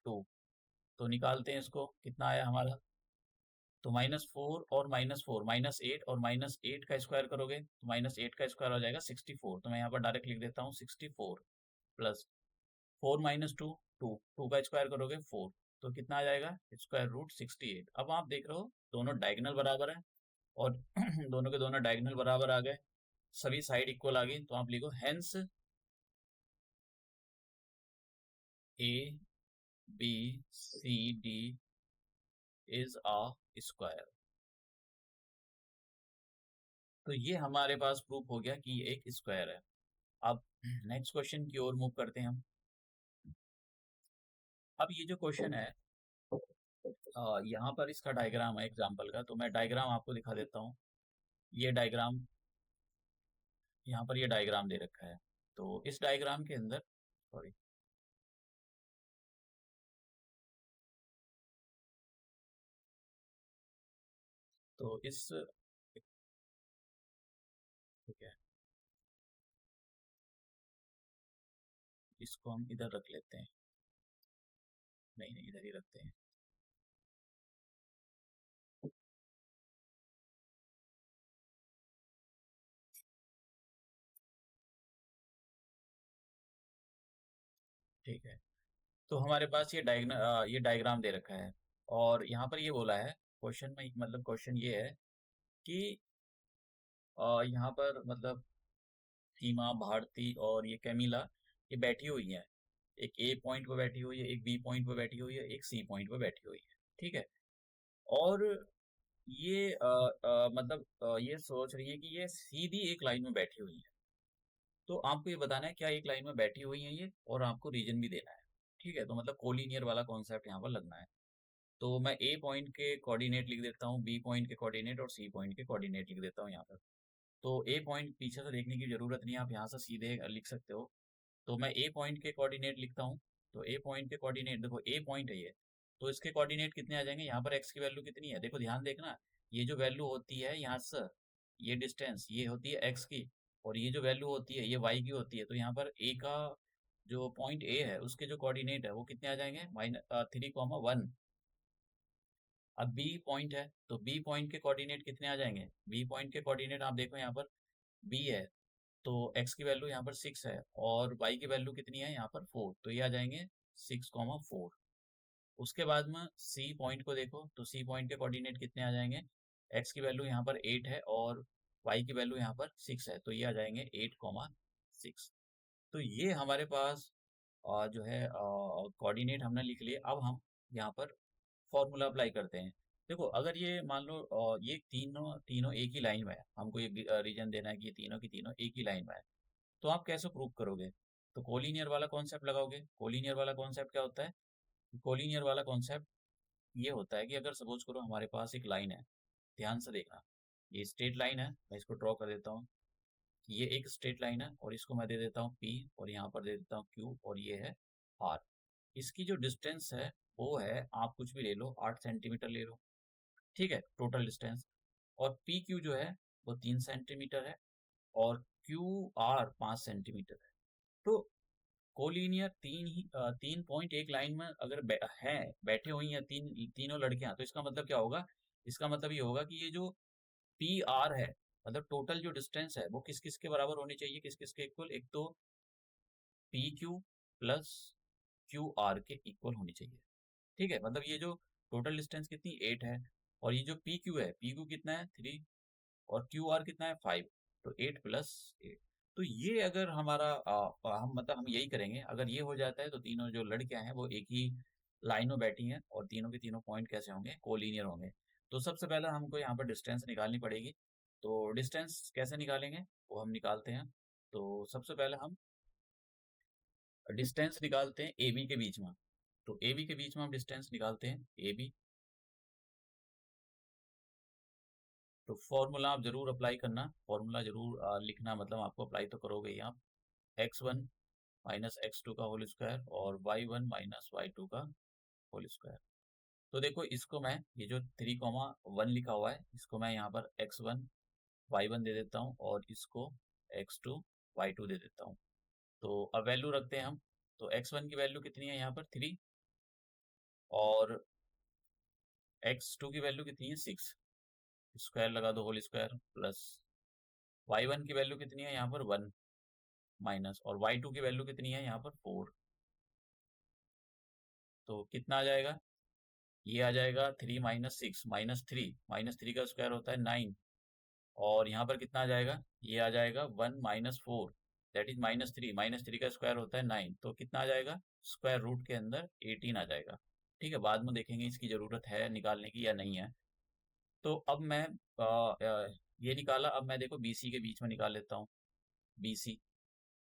2। तो निकालते हैं इसको, कितना आया हमारा, तो -4 और -4 -8, और -8 का स्क्वायर करोगे तो -8 का स्क्वायर हो जाएगा 64। तो मैं यहाँ पर डायरेक्ट लिख देता हूँ 64, प्लस 4 -2 2, 2 का स्क्वायर करोगे 4। तो कितना आ जाएगा स्क्वायर रूट 68। अब आप देख रहे हो दोनों डायगोनल बराबर है, और दोनों के दोनों डायगोनल बराबर आ गए, सभी साइड इक्वल आ गई। तो आप लिखो hence ABCD is a square. तो ये हमारे पास प्रूफ हो गया कि ये एक स्क्वायर है। अब नेक्स्ट क्वेश्चन की ओर मूव करते हैं हम। अब ये जो क्वेश्चन है, यहाँ पर इसका डायग्राम है एग्जाम्पल का, तो मैं डायग्राम आपको दिखा देता हूँ। ये डायग्राम, यहाँ पर ये डायग्राम दे रखा है। तो इस डायग्राम के अंदर, सॉरी, तो इस, ठीक है, इसको हम इधर रख लेते हैं, नहीं नहीं इधर ही रखते हैं। ठीक है, तो हमारे पास ये डायग्राम दे रखा है, और यहाँ पर ये बोला है क्वेश्चन में, मतलब क्वेश्चन ये है कि यहाँ पर मतलब सीमा, भारती और ये कैमिला, ये बैठी हुई है। एक A पॉइंट पे बैठी हुई है, एक B पॉइंट पे बैठी हुई है, एक C पॉइंट पे बैठी हुई है। ठीक है, और ये मतलब ये सोच रही है कि ये सीधी एक लाइन में बैठी हुई है। तो आपको ये बताना है क्या एक लाइन में बैठी हुई है ये, और आपको रीजन भी देना है। ठीक है, तो मतलब कोलिनियर वाला कॉन्सेप्ट यहाँ पर लगना है। तो मैं ए पॉइंट के कोऑर्डिनेट लिख देता हूँ, बी पॉइंट के कोऑर्डिनेट और सी पॉइंट के कोऑर्डिनेट लिख देता हूँ यहाँ पर। तो ए पॉइंट पीछे से देखने की जरूरत नहीं है, आप यहाँ से सीधे लिख सकते हो। तो मैं ए पॉइंट के कोऑर्डिनेट लिखता हूँ। तो ए पॉइंट के कोऑर्डिनेट देखो, ए पॉइंट है ये, तो इसके कोऑर्डिनेट कितने आ जाएंगे, यहाँ पर एक्स की वैल्यू कितनी है, देखो ध्यान देखना, ये जो वैल्यू होती है यहाँ से, ये डिस्टेंस ये होती है एक्स की, और ये जो वैल्यू होती है ये वाई की होती है। तो यहाँ पर ए का जो पॉइंट ए है उसके जो कोऑर्डिनेट है वो कितने आ जाएंगे, -3, 1। अब बी पॉइंट है, तो बी पॉइंट के कोऑर्डिनेट कितने आ जाएंगे, बी पॉइंट के कोऑर्डिनेट आप देखो यहाँ पर बी है, तो x की वैल्यू यहाँ पर 6 है और y की वैल्यू कितनी है यहाँ पर 4, तो ये आ जाएंगे 6, 4। उसके बाद में c पॉइंट को देखो, तो c पॉइंट के कोऑर्डिनेट कितने आ जाएंगे, x की वैल्यू यहाँ पर 8 है और y की वैल्यू यहाँ पर 6 है, तो ये आ जाएंगे 8, 6। तो ये हमारे पास जो है कोऑर्डिनेट हमने लिख लिए। अब हम यहाँ पर फॉर्मूला अप्लाई करते हैं। देखो अगर ये मान लो ये तीनों तीनों एक ही लाइन में है, हमको ये रीजन देना है कि ये तीनों की तीनों एक ही लाइन में है, तो आप कैसे प्रूव करोगे, तो कोलिनियर वाला कॉन्सेप्ट लगाओगे। कोलिनियर वाला कॉन्सेप्ट क्या होता है, कोलिनियर वाला कॉन्सेप्ट ये होता है कि अगर सपोज करो हमारे पास एक लाइन है, ध्यान से देखना, ये स्ट्रेट लाइन है, मैं इसको ड्रॉ कर देता हूँ, ये एक स्ट्रेट लाइन है और इसको मैं दे देता हूँ P और यहाँ पर दे देता हूँ Q और ये है R। इसकी जो डिस्टेंस है वो है, आप कुछ भी ले लो, 8 सेंटीमीटर ले लो, ठीक है, टोटल डिस्टेंस। और पी क्यू जो है वो 3 सेंटीमीटर है और क्यू आर 5 सेंटीमीटर है। तो कोलिनियर तीन पॉइंट एक लाइन में अगर हैं, बैठे हुई हैं तीनों लड़कियां, तो इसका मतलब क्या होगा, इसका मतलब ये होगा कि ये जो पी आर है, मतलब टोटल जो डिस्टेंस है वो किस किस के बराबर होनी चाहिए, किस किस के इक्वल, एक तो P Q plus Q R के इक्वल होनी चाहिए। ठीक है, मतलब ये जो टोटल डिस्टेंस कितनी 8 है, और ये जो पी क्यू है, पी क्यू कितना है 3 और क्यू आर कितना है 5, तो 8 + 8। तो ये अगर हमारा हम मतलब हम यही करेंगे, अगर ये हो जाता है तो तीनों जो लड़कियां हैं वो एक ही लाइन में बैठी हैं और तीनों के तीनों पॉइंट कैसे होंगे, कोलिनियर होंगे। तो सबसे पहले हमको यहाँ पर डिस्टेंस निकालनी पड़ेगी। तो डिस्टेंस कैसे निकालेंगे वो हम निकालते हैं। तो सबसे पहले हम डिस्टेंस निकालते हैं ए बी के बीच में। तो ए बी के बीच में हम डिस्टेंस निकालते हैं ए बी। तो फॉर्मूला आप जरूर अप्लाई करना, फॉर्मूला जरूर लिखना, मतलब आपको अप्लाई तो करोगे ही आप। x1 - x2 का होल स्क्वायर और y1 - y2 का होल स्क्वायर। तो देखो इसको मैं, ये जो 3, 1 लिखा हुआ है, इसको मैं यहाँ पर x1 y1 दे देता हूँ और इसको x2 y2 दे देता हूँ। तो अब वैल्यू रखते हैं हम। तो x1 की वैल्यू कितनी है यहाँ पर 3 और x2 की वैल्यू कितनी है 6, स्क्वायर लगा दो, होल स्क्वायर, प्लस y1 की वैल्यू कितनी है यहाँ पर 1 माइनस, और y2 की वैल्यू कितनी है यहाँ पर 4। तो कितना आ जाएगा, ये आ जाएगा 3 - 6 -3 का स्क्वायर होता है 9, और यहाँ पर कितना आ जाएगा, ये आ जाएगा 1 - 4, दैट इज -3, -3 का स्क्वायर होता है 9, तो कितना आ जाएगा, स्क्वायर रूट के अंदर 18 आ जाएगा। ठीक है, बाद में देखेंगे इसकी ज़रूरत है निकालने की या नहीं है। तो अब मैं ये निकाला, अब मैं देखो BC के बीच में निकाल लेता हूँ, BC।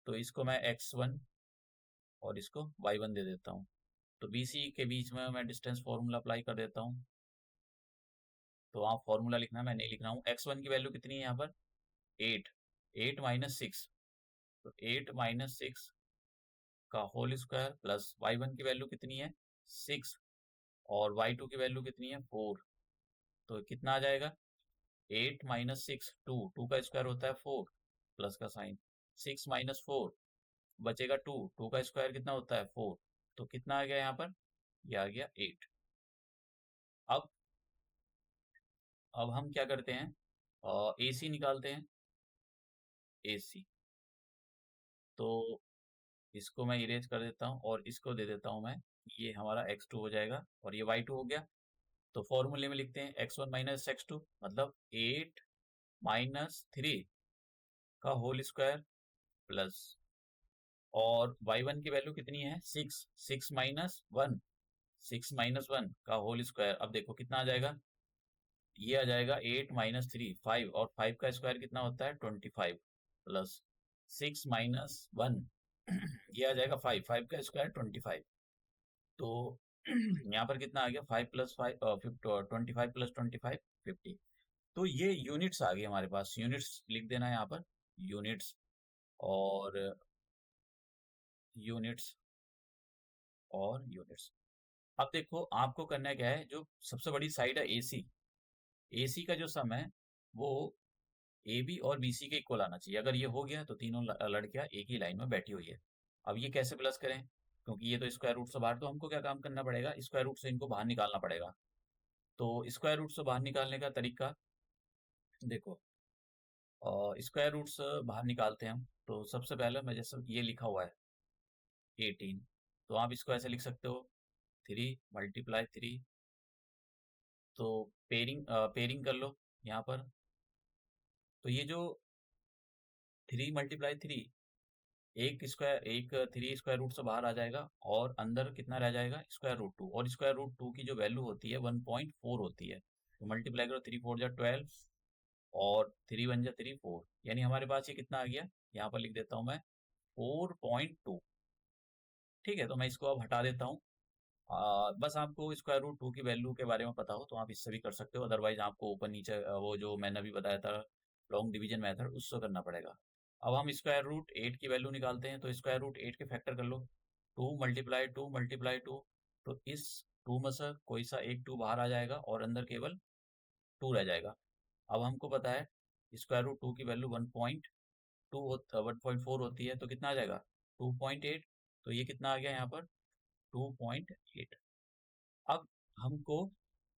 तो इसको मैं x1 और इसको y1 दे देता हूँ। तो BC के बीच में मैं डिस्टेंस फॉर्मूला अप्लाई कर देता हूँ। तो आप फॉर्मूला लिखना, मैं नहीं लिख रहा हूँ। x1 की वैल्यू कितनी है यहाँ पर 8, 8 - 6, तो 8 - 6 का होल स्क्वायर प्लस y1 की वैल्यू कितनी है 6 और y2 की वैल्यू कितनी है 4। तो कितना आ जाएगा, 8 - 6 2, 2 का स्क्वायर होता है 4, प्लस का साइन, 6 - 4 बचेगा 2, 2 का स्क्वायर कितना होता है 4, तो कितना आ गया यहाँ पर, ये आ गया 8। अब हम क्या करते हैं, AC निकालते हैं, AC। तो इसको मैं इरेज कर देता हूँ और इसको दे देता हूँ मैं, ये हमारा x2 हो जाएगा और ये y2 हो गया। तो फॉर्मूले में लिखते हैं x1 - x2 मतलब 8 - 3 का होल स्क्वायर प्लस, और y1 की वैल्यू कितनी है 6, 6 - 1, 6 - 1 का होल स्क्वायर। अब देखो कितना आ जाएगा, ये आ जाएगा 8 - 3 5, और 5 का स्क्वायर कितना होता है 25, प्लस 6 - 1 ये आ जाएगा 5, 5 का स्क्वायर 25। तो यहाँ पर कितना आ गया, 5 + 5 25 + 25 50। तो ये यूनिट्स आ गई हमारे पास, यूनिट्स लिख देना है यहाँ पर, यूनिट्स, और यूनिट्स, और यूनिट्स। अब देखो आपको करना क्या है, जो सबसे बड़ी साइड है एसी, एसी का जो सम है वो ए बी और बी सी के इक्वल आना चाहिए। अगर ये हो गया तो तीनों लड़कियां एक ही लाइन में बैठी हुई है। अब ये कैसे प्लस करें, क्योंकि ये तो स्क्वायर रूट से बाहर, तो हमको क्या काम करना पड़ेगा, स्क्वायर रूट से इनको बाहर निकालना पड़ेगा। तो स्क्वायर रूट से बाहर निकालने का तरीका देखो, स्क्वायर रूट से बाहर निकालते हैं हम, तो सबसे पहले मैं जैसे ये लिखा हुआ है 18, तो आप इसको ऐसे लिख सकते हो 3 × 3, तो पेयरिंग कर लो यहाँ पर। तो ये जो 3 × 3, एक 3 स्क्वायर रूट से बाहर आ जाएगा, और अंदर कितना रह जाएगा, स्क्वायर रूट 2, और स्क्वायर रूट 2 की जो वैल्यू होती है 1.4 होती है। तो मल्टीप्लाई करो, 3 × 4 = 12, और 3 × 1 = 3 4, यानी हमारे पास ये कितना आ गया, यहाँ पर लिख देता हूँ मैं 4.2। ठीक है, तो मैं इसको अब हटा देता हूँ। बस आपको स्क्वायर रूट 2 की वैल्यू के बारे में पता हो तो आप इससे भी कर सकते हो, अदरवाइज आपको ऊपर नीचे वो जो मैंने अभी बताया था लॉन्ग डिवीजन मेथड, उससे करना पड़ेगा। अब हम स्क्वायर रूट 8 की वैल्यू निकालते हैं, तो स्क्वायर रूट 8 के फैक्टर कर लो, 2 × 2 × 2, तो इस 2 में से कोई सा एक 2 बाहर आ जाएगा और अंदर केवल 2 रह जाएगा। अब हमको पता है स्क्वायर रूट 2 की वैल्यू 1.4 होती है, तो कितना आ जाएगा, 2.8। तो ये कितना आ गया यहाँ पर, 2.8। अब हमको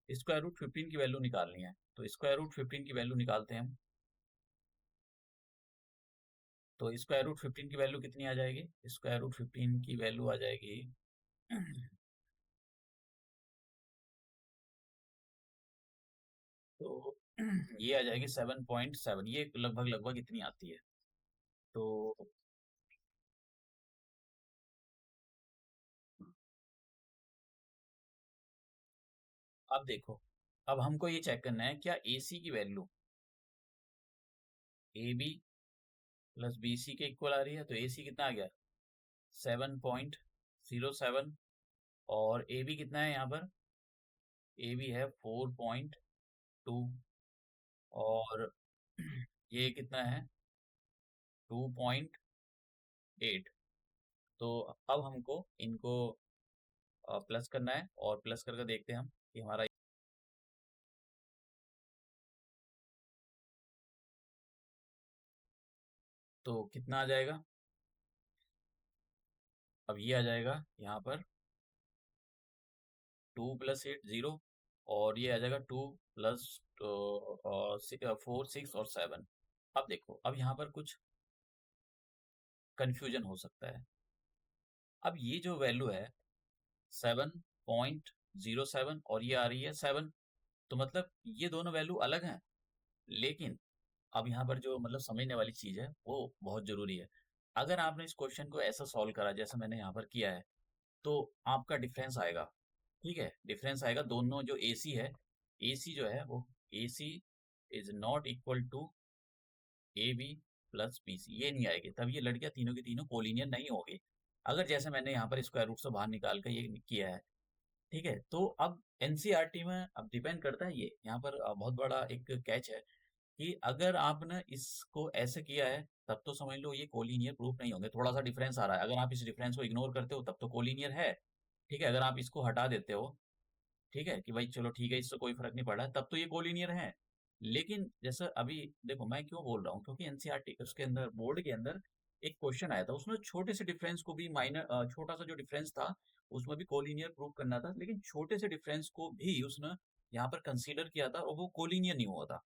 स्क्वायर रूट 15 की वैल्यू निकालनी है, तो स्क्वायर रूट 15 की वैल्यू निकालते हैं हम। तो स्क्वायर रूट 15 की वैल्यू कितनी आ जाएगी, स्क्वायर रूट 15 की वैल्यू आ जाएगी तो ये आ जाएगी 7.7, ये लगभग लगभग इतनी आती है। तो अब देखो, अब हमको ये चेक करना है क्या ए सी की value A B plus B C के इक्वल आ रही है। तो ए सी कितना आ गया, 7.07, और ए बी कितना है यहाँ पर, ए बी है 4.2, और ये कितना है, 2.8। तो अब हमको इनको प्लस करना है, और प्लस करके देखते हैं हम कि हमारा, तो कितना आ जाएगा। अब ये आ जाएगा यहाँ पर 2 + 8 0, और ये आ जाएगा 2 + 4 6 और 7। अब देखो, अब यहाँ पर कुछ कंफ्यूजन हो सकता है। अब ये जो वैल्यू है 7.07, और ये आ रही है 7, तो मतलब ये दोनों वैल्यू अलग हैं। लेकिन अब यहाँ पर जो मतलब समझने वाली चीज है वो बहुत जरूरी है। अगर आपने इस क्वेश्चन को ऐसा सॉल्व करा जैसा मैंने यहाँ पर किया है, तो आपका डिफरेंस आएगा। ठीक है, डिफरेंस आएगा, दोनों जो एसी है, एसी जो है वो AC is not equal to A B plus B C, ये नहीं आएगी, तब ये लड़कियां तीनों की तीनों कोलिनियर नहीं होगी। अगर जैसे मैंने यहाँ पर स्क्वायर रूट से बाहर निकाल कर ये किया है। ठीक है, तो अब एनसीईआरटी में अब डिपेंड करता है, ये यहाँ पर बहुत बड़ा एक कैच है कि अगर आपने इसको ऐसे किया है तब तो समझ लो ये कोलिनियर प्रूफ नहीं होंगे, थोड़ा सा डिफरेंस आ रहा है। अगर आप इस डिफरेंस को इग्नोर करते हो तब तो कोलिनियर है। ठीक है, अगर आप इसको हटा देते हो, ठीक है कि भाई चलो ठीक है इससे कोई फर्क नहीं पड़ा है, तब तो ये कोलिनियर है। लेकिन जैसे अभी देखो मैं क्यों बोल रहा हूँ, क्योंकि एनसीईआरटी उसके अंदर बोर्ड के अंदर एक क्वेश्चन आया था, उसमें छोटे से डिफरेंस को भी माइनर, छोटा सा जो डिफरेंस था उसमें भी कोलिनियर प्रूव करना था, लेकिन छोटे से डिफरेंस को भी उसने यहाँ पर कंसीडर किया था और वो कोलिनियर नहीं हुआ था।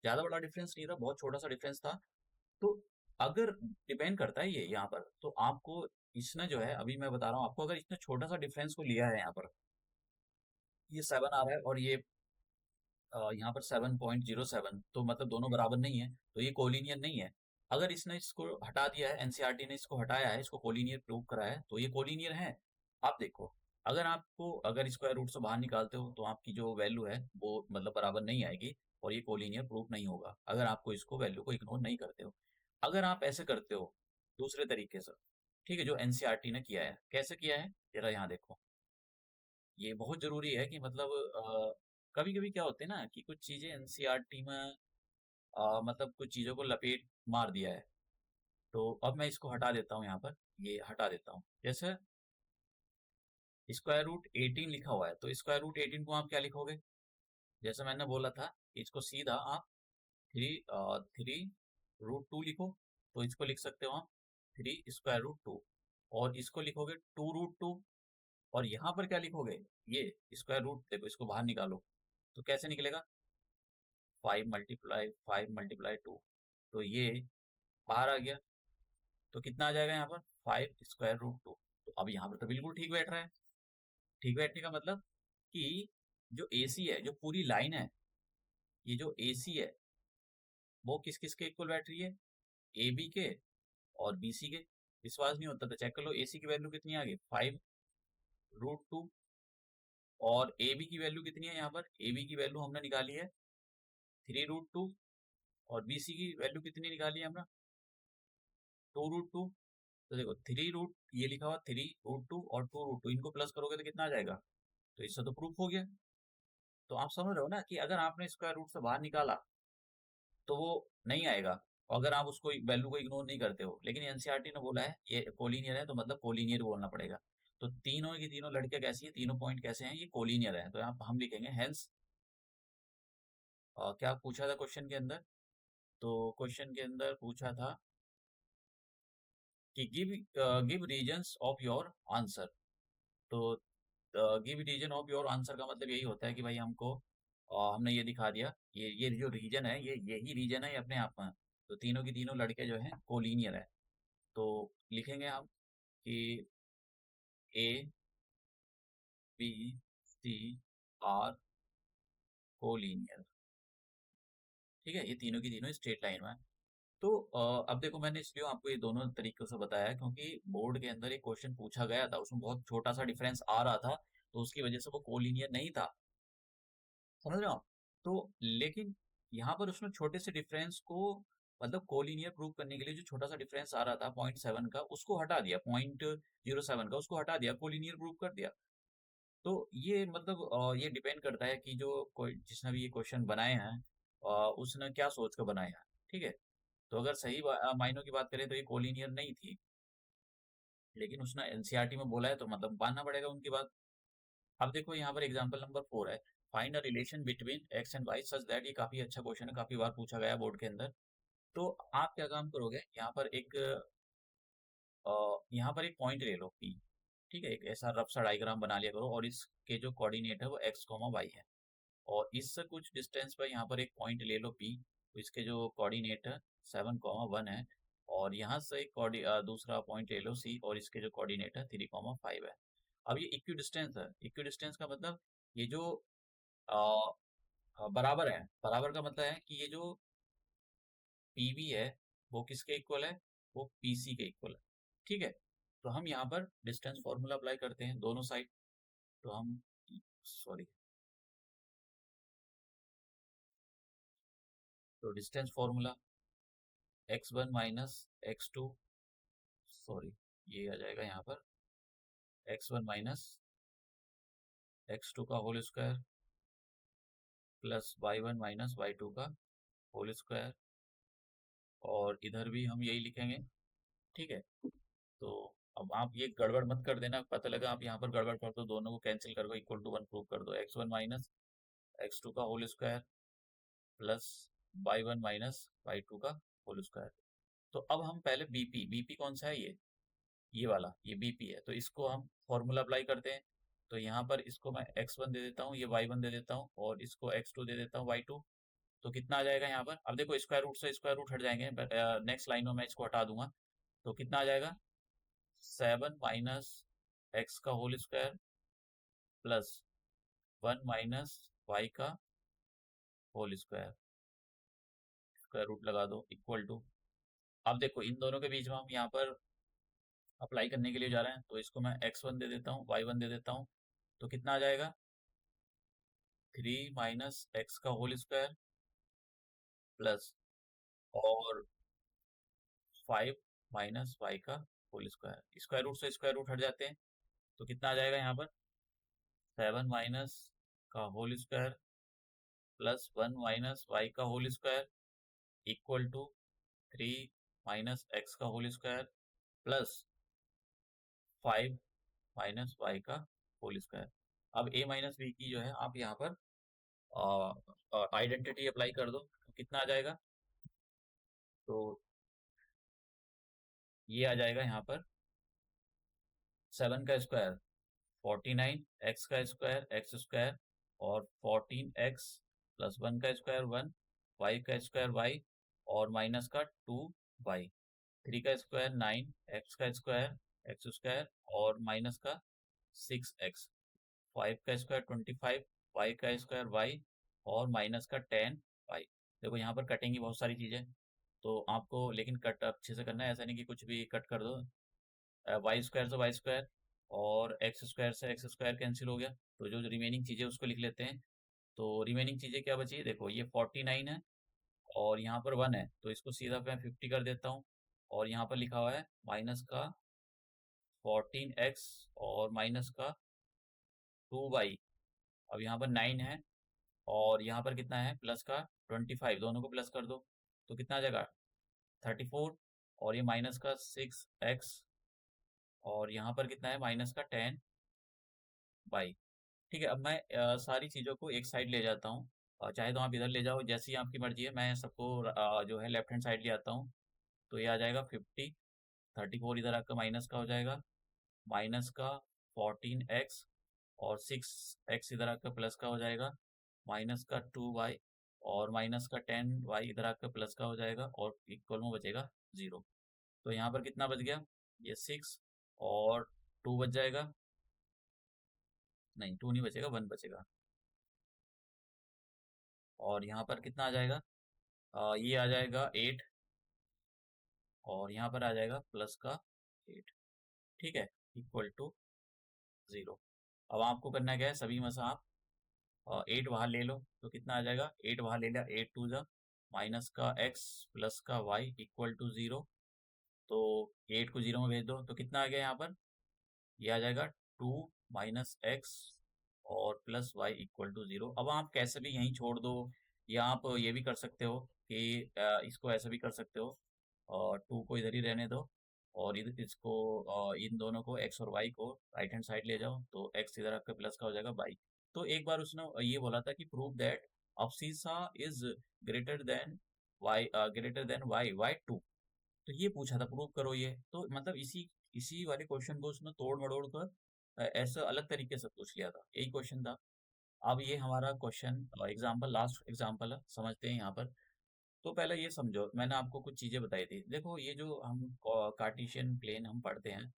ज्यादा बड़ा डिफरेंस नहीं था, बहुत छोटा सा डिफरेंस था। तो अगर डिपेंड करता है ये यहाँ पर, तो आपको इसने जो है, अभी मैं बता रहा हूँ आपको, अगर इसने छोटा सा डिफरेंस को लिया है यहाँ पर, ये 7 आ रहा है और ये यहाँ पर 7.07, तो मतलब दोनों बराबर नहीं है, तो ये कोलिनियर नहीं है। अगर इसने इसको हटा दिया है, एनसीईआरटी ने इसको हटाया है, इसको कोलिनियर प्रूव करा है, तो ये कोलिनियर है। आप देखो, अगर स्क्वायर रूट से बाहर निकालते हो तो आपकी जो वैल्यू है वो मतलब बराबर नहीं आएगी, और ये कोलिनियर प्रूफ नहीं होगा अगर आपको इसको वैल्यू को इग्नोर नहीं करते हो। अगर आप ऐसे करते हो दूसरे तरीके से, ठीक है, जो एनसीईआरटी ने किया है, कैसे किया है जरा यहाँ देखो। ये बहुत जरूरी है कि मतलब कभी कभी क्या होते हैं ना कि कुछ चीजें एनसीईआरटी में मतलब कुछ चीजों को लपेट मार दिया है। तो अब मैं इसको हटा देता हूँ, यहाँ पर ये हटा देता हूँ। जैसे स्क्वायर रूट 18 लिखा हुआ है, तो स्क्वायर रूट 18 को आप क्या लिखोगे? जैसे मैंने बोला था, इसको सीधा आप थ्री थ्री रूट टू लिखो। तो इसको लिख सकते हो आप थ्री स्क्वायर रूट टू, और इसको लिखोगे टू रूट टू। और यहाँ पर क्या लिखोगे? ये स्क्वायर रूट, देखो इसको बाहर निकालो तो कैसे निकलेगा? 5 मल्टीप्लाई 2, तो ये बाहर आ गया। तो कितना आ जाएगा यहाँ पर? 5 स्क्वायर रूट 2। तो अब यहाँ पर तो बिल्कुल ठीक बैठ रहा है। ठीक बैठने का मतलब कि जो एसी है, जो पूरी लाइन है, ये जो एसी है वो किस किस के इक्वल बैठ रही है? ए बी के और बी सी के। विश्वास नहीं होता तो चेक कर लो, एसी की वैल्यू कितनी आ गई? 5 रूट 2। और ए बी की वैल्यू कितनी है? यहाँ पर ए बी की वैल्यू हमने निकाली है 3 रूट 2। और बी सी की वैल्यू कितनी निकाली है हमने? 2 रूट 2। तो देखो, 3 रूट, ये लिखा हुआ 3 रूट 2 और 2 रूट 2, इनको प्लस करोगे तो कितना आ जाएगा? तो इससे तो प्रूफ हो गया। तो आप समझ रहे हो ना कि अगर आपने स्क्वायर रूट से बाहर निकाला तो वो नहीं आएगा, और अगर आप उसको वैल्यू को इग्नोर नहीं करते हो। लेकिन एनसीईआरटी ने बोला है ये कोलिनियर है, तो मतलब कोलिनियर बोलना पड़ेगा। तो तीनों की तीनों लड़कियां कैसी हैं, तीनों पॉइंट कैसे हैं? ये कोलिनियर है। तो यहाँ हम लिखेंगे हेंस। क्या पूछा था क्वेश्चन के अंदर? तो क्वेश्चन के अंदर पूछा था कि give reasons of your answer. तो give reason of your answer का मतलब यही होता है कि भाई हमको हमने ये दिखा दिया, ये जो रीजन है, ये यही रीजन है ये अपने आप में। तो तीनों की तीनों लड़के जो हैं कोलिनियर है। तो लिखेंगे हम कि A B C are collinear. ठीक है, ये तीनों की तीनों स्ट्रेट लाइन में है। तो अब देखो, मैंने इसलिए आपको ये दोनों तरीकों से बताया क्योंकि बोर्ड के अंदर एक क्वेश्चन पूछा गया था, उसमें बहुत छोटा सा डिफरेंस आ रहा था, तो उसकी वजह से वो कोलिनियर नहीं था। समझ रहे हो आप? तो लेकिन यहाँ पर उसने छोटे से डिफरेंस को, मतलब कोलिनियर प्रूव करने के लिए जो छोटा सा डिफरेंस आ रहा था 0.7 का, उसको हटा दिया। 0.07 का उसको हटा दिया, कोलिनियर प्रूव कर दिया। तो ये मतलब ये डिपेंड करता है कि जो कोई जिसने भी ये क्वेश्चन बनाए हैं उसने क्या सोच कर बनाया है। ठीक है। तो अगर सही मायनों की बात करें तो ये कोलिनियर नहीं थी, लेकिन उसने एनसीईआरटी में बोला है तो मतलब मानना पड़ेगा उनकी बात। अब देखो यहाँ पर एग्जांपल नंबर 4 है, find a relation between x and y such that. ये काफी अच्छा क्वेश्चन है, काफी बार पूछा गया बोर्ड के अंदर। तो आप क्या काम करोगे, यहाँ पर एक पॉइंट ले लो पी। ठीक है, एक ऐसा रफ सा डायग्राम बना लिया करो, और इसके जो कोऑर्डिनेट है वो एक्स कॉमा वाई है। और इससे कुछ डिस्टेंस पर यहाँ पर एक पॉइंट ले लो पी, तो इसके जो कोऑर्डिनेट है 7,1 है। और यहाँ से एक दूसरा पॉइंट ले लो सी, और इसके जो कोऑर्डिनेट है 3,5 है। अब ये इक्वी डिस्टेंस है। इक्वी डिस्टेंस का मतलब ये जो बराबर है, बराबर का मतलब है कि ये जो पीवी है वो किसके इक्वल है? वो पीसी के इक्वल है। ठीक है। तो हम यहाँ पर डिस्टेंस फॉर्मूला अप्लाई करते हैं दोनों साइड। तो हम, सॉरी, तो distance formula x1 minus x2, sorry, ये आ जाएगा यहाँ पर x1 माइनस x2 का whole square plus y1 minus y2 का होल स्क्वायर। और इधर भी हम यही लिखेंगे। ठीक है। तो अब आप ये गड़बड़ मत कर देना, पता लगा आप यहाँ पर गड़बड़ कर दो, दोनों को कैंसिल कर दो, इक्वल टू 1 प्रूव कर दो। x1 माइनस x2 का whole square plus y1 minus y2 का होल स्क्वायर। तो अब हम पहले बीपी कौन सा है? ये वाला, ये बीपी है, तो इसको हम फॉर्मूला अप्लाई करते हैं। तो यहाँ पर इसको मैं x1 दे देता हूँ, ये y1 दे देता हूँ, और इसको x2 दे देता हूँ, y2। तो कितना आ जाएगा यहाँ पर? अब देखो, स्क्वायर रूट से स्क्वायर रूट हट जाएंगे, नेक्स्ट लाइन में मैं इसको हटा दूंगा। तो कितना आ जाएगा? 7 माइनस एक्स का whole square plus 1 minus y का होल स्क्वायर, स्क्वायर रूट लगा दो, इक्वल टू। अब देखो, इन दोनों के बीच में हम यहाँ पर अप्लाई करने के लिए जा रहे हैं, तो इसको मैं x1 दे देता हूँ, y1 दे देता हूँ। तो कितना आ जाएगा? 3 माइनस एक्स का होल स्क्वायर प्लस, और 5 माइनस वाई का होल स्क्वायर। स्क्वायर रूट से स्क्वायर रूट हट जाते हैं, तो कितना आ जाएगा यहाँ पर? 7 माइनस का whole square plus 1 minus y का whole square equal to 3 minus x का whole square plus 5 minus y का होल स्क्वायर। अब a माइनस बी की जो है आप यहाँ पर आइडेंटिटी अप्लाई कर दो तो कितना आ जाएगा, तो ये आ जाएगा यहाँ पर 7 का स्क्वायर 49, एक्स का स्क्वायर एक्स स्क्वायर और 14x प्लस 1 का स्क्वायर 1, वाई का स्क्वायर वाई और माइनस का 2y, 3 का स्क्वायर 9, एक्स का स्क्वायर एक्स स्क्वायर और माइनस का 6x, 5 का स्क्वायर 25, वाई का स्क्वायर वाई और माइनस का 10y। देखो यहाँ पर कटेंगी बहुत सारी चीज़ें, तो आपको लेकिन कट अच्छे से करना है, ऐसा नहीं कि कुछ भी कट कर दो। वाई स्क्वायर से वाई स्क्वायर और एक्स स्क्वायर से एक्स स्क्वायर कैंसिल हो गया, तो जो रिमेनिंग चीज़ें उसको लिख लेते हैं। तो रिमेनिंग चीज़ें क्या बची, देखो ये 49 है और यहाँ पर 1 है, तो इसको सीधा मैं 50 कर देता हूँ। और यहाँ पर लिखा हुआ है माइनस का 14x और माइनस का 2y। अब यहाँ पर 9 है और यहाँ पर कितना है प्लस का 25, दोनों को प्लस कर दो तो कितना आ जाएगा 34 और ये माइनस का 6x और यहाँ पर कितना है माइनस का 10y। ठीक है, अब मैं सारी चीज़ों को एक साइड ले जाता हूँ। चाहे तो आप इधर ले जाओ, जैसी आपकी मर्जी है। मैं सबको जो है लेफ्ट हैंड साइड ले आता हूँ, तो ये आ जाएगा 50, 34 इधर आपका माइनस का हो जाएगा, माइनस का 14x और 6x इधर आपका प्लस का हो जाएगा, माइनस का 2y और माइनस का 10y इधर आपका प्लस का हो जाएगा और इक्वल में बचेगा 0। तो यहाँ पर कितना बच गया, ये 6 और 2 बच जाएगा, नहीं 2 नहीं बचेगा, 1 बचेगा। और यहाँ पर कितना आ जाएगा, ये आ जाएगा 8 और यहाँ पर आ जाएगा प्लस का 8। ठीक है, इक्वल टू 0। अब आपको करना क्या है, सभी में से आप 8 बाहर ले लो तो कितना आ जाएगा, 8 बाहर ले लिया, 8 टू जा माइनस का x प्लस का y इक्वल टू 0। तो 8 को 0 में भेज दो तो कितना आ गया यहाँ पर, ये आ जाएगा 2 माइनस एक्स और प्लस वाई इक्वल टू 0। अब आप कैसे भी यहीं छोड़ दो, या आप ये भी कर सकते हो कि इसको ऐसे भी कर सकते हो और 2 को इधर ही रहने दो और इधर इसको इन दोनों को x और y को राइट हैंड साइड ले जाओ, तो x इधर आपका प्लस का हो जाएगा y। तो एक बार उसने ये बोला था कि prove that abscissa is greater then y 2। तो ये पूछा था प्रूव करो ये, तो मतलब इसी इसी वाले क्वेश्चन को उसने तोड़ मड़ोड़ कर ऐसा अलग तरीके से पूछ लिया था, यही क्वेश्चन था। अब ये हमारा क्वेश्चन एग्जाम्पल, लास्ट एग्जाम्पल है, समझते हैं यहाँ पर। तो पहले ये समझो, मैंने आपको कुछ चीजें बताई थी। देखो ये जो हम कार्टेशियन प्लेन हम पढ़ते हैं,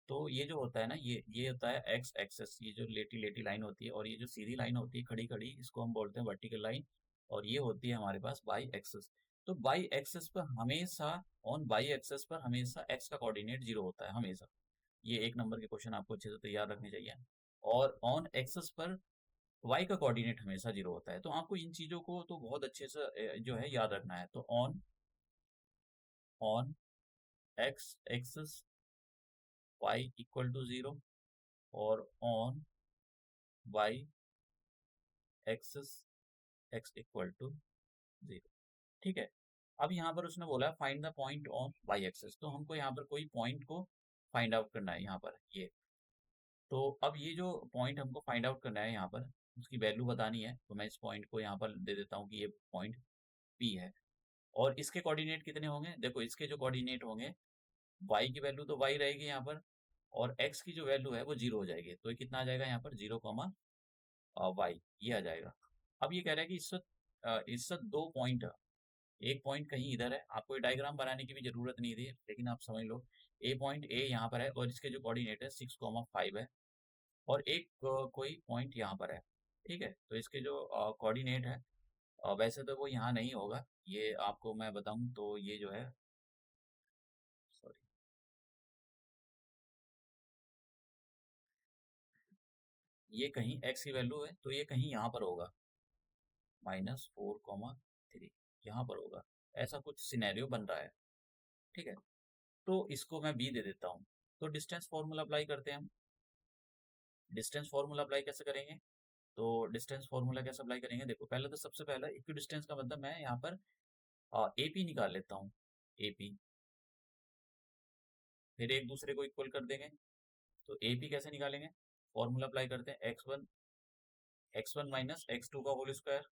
तो ये जो होता है ना, ये होता है एक्स एक्सेस, ये जो लेटी लेटी लाइन होती है, और ये जो सीधी लाइन होती है खड़ी खड़ी, इसको हम बोलते हैं वर्टिकल लाइन। और ये होती है हमारे पास बाई एक्सेस। तो बाई एक्सेस पर हमेशा, ऑन बाई एक्सेस पर हमेशा एक्स का कोऑर्डिनेट 0 होता है हमेशा। ये एक नंबर के क्वेश्चन आपको अच्छे से तैयार रखने चाहिए। और ऑन एक्सेस पर वाई का कोऑर्डिनेट हमेशा 0 होता है। तो आपको इन चीजों को तो बहुत अच्छे से जो है याद रखना है। तो on on x axis y equal to 0 और on y axis x equal to 0। ठीक है, अब यहाँ पर उसने बोला find the point on y axis, तो हमको यहाँ पर कोई पॉइंट को फाइंड आउट करना है यहाँ पर ये। तो अब ये जो पॉइंट हमको फाइंड आउट करना है यहाँ पर, उसकी वैल्यू बतानी है, तो मैं इस पॉइंट को यहाँ पर दे देता हूँ कि ये पॉइंट P है। और इसके कोऑर्डिनेट कितने होंगे, देखो इसके जो कोऑर्डिनेट होंगे, y की वैल्यू तो y रहेगी यहाँ पर, और x की जो वैल्यू है वो 0 हो जाएगी। तो ये कितना आ जाएगा यहाँ पर 0, y, ये आ जाएगा। अब ये कह रहा है कि इससे 2 पॉइंट, एक पॉइंट कहीं इधर है, आपको ये डायग्राम बनाने की भी जरूरत नहीं थी, लेकिन आप समझ लो। पॉइंट A यहाँ पर है और इसके जो कोऑर्डिनेट है 6, 5 है, और एक कोई पॉइंट यहाँ पर है। ठीक है, तो इसके जो कोऑर्डिनेट है, वैसे तो वो यहाँ नहीं होगा, ये आपको मैं बताऊं तो ये जो है, सॉरी, ये कहीं x की वैल्यू है तो ये कहीं यहाँ पर होगा, -4, 3 यहाँ पर होगा। ऐसा कुछ सिनेरियो बन रहा है। ठीक है, तो इसको मैं b दे देता हूँ। तो डिस्टेंस फॉर्मूला अप्लाई करते हैं हम। डिस्टेंस फॉर्मूला अप्लाई कैसे करेंगे? तो डिस्टेंस फॉर्मूला कैसे अप्लाई करेंगे? देखो पहले तो सबसे पहला इक्वी डिस्टेंस का मतलब मैं यहाँ पर एपी निकाल लेता हूँ, एपी, फिर एक दूसरे को इक्वल कर देंगे। तो एपी कैसे निकालेंगे? फॉर्मूला अप्लाई करते हैं, x one minus x two का whole square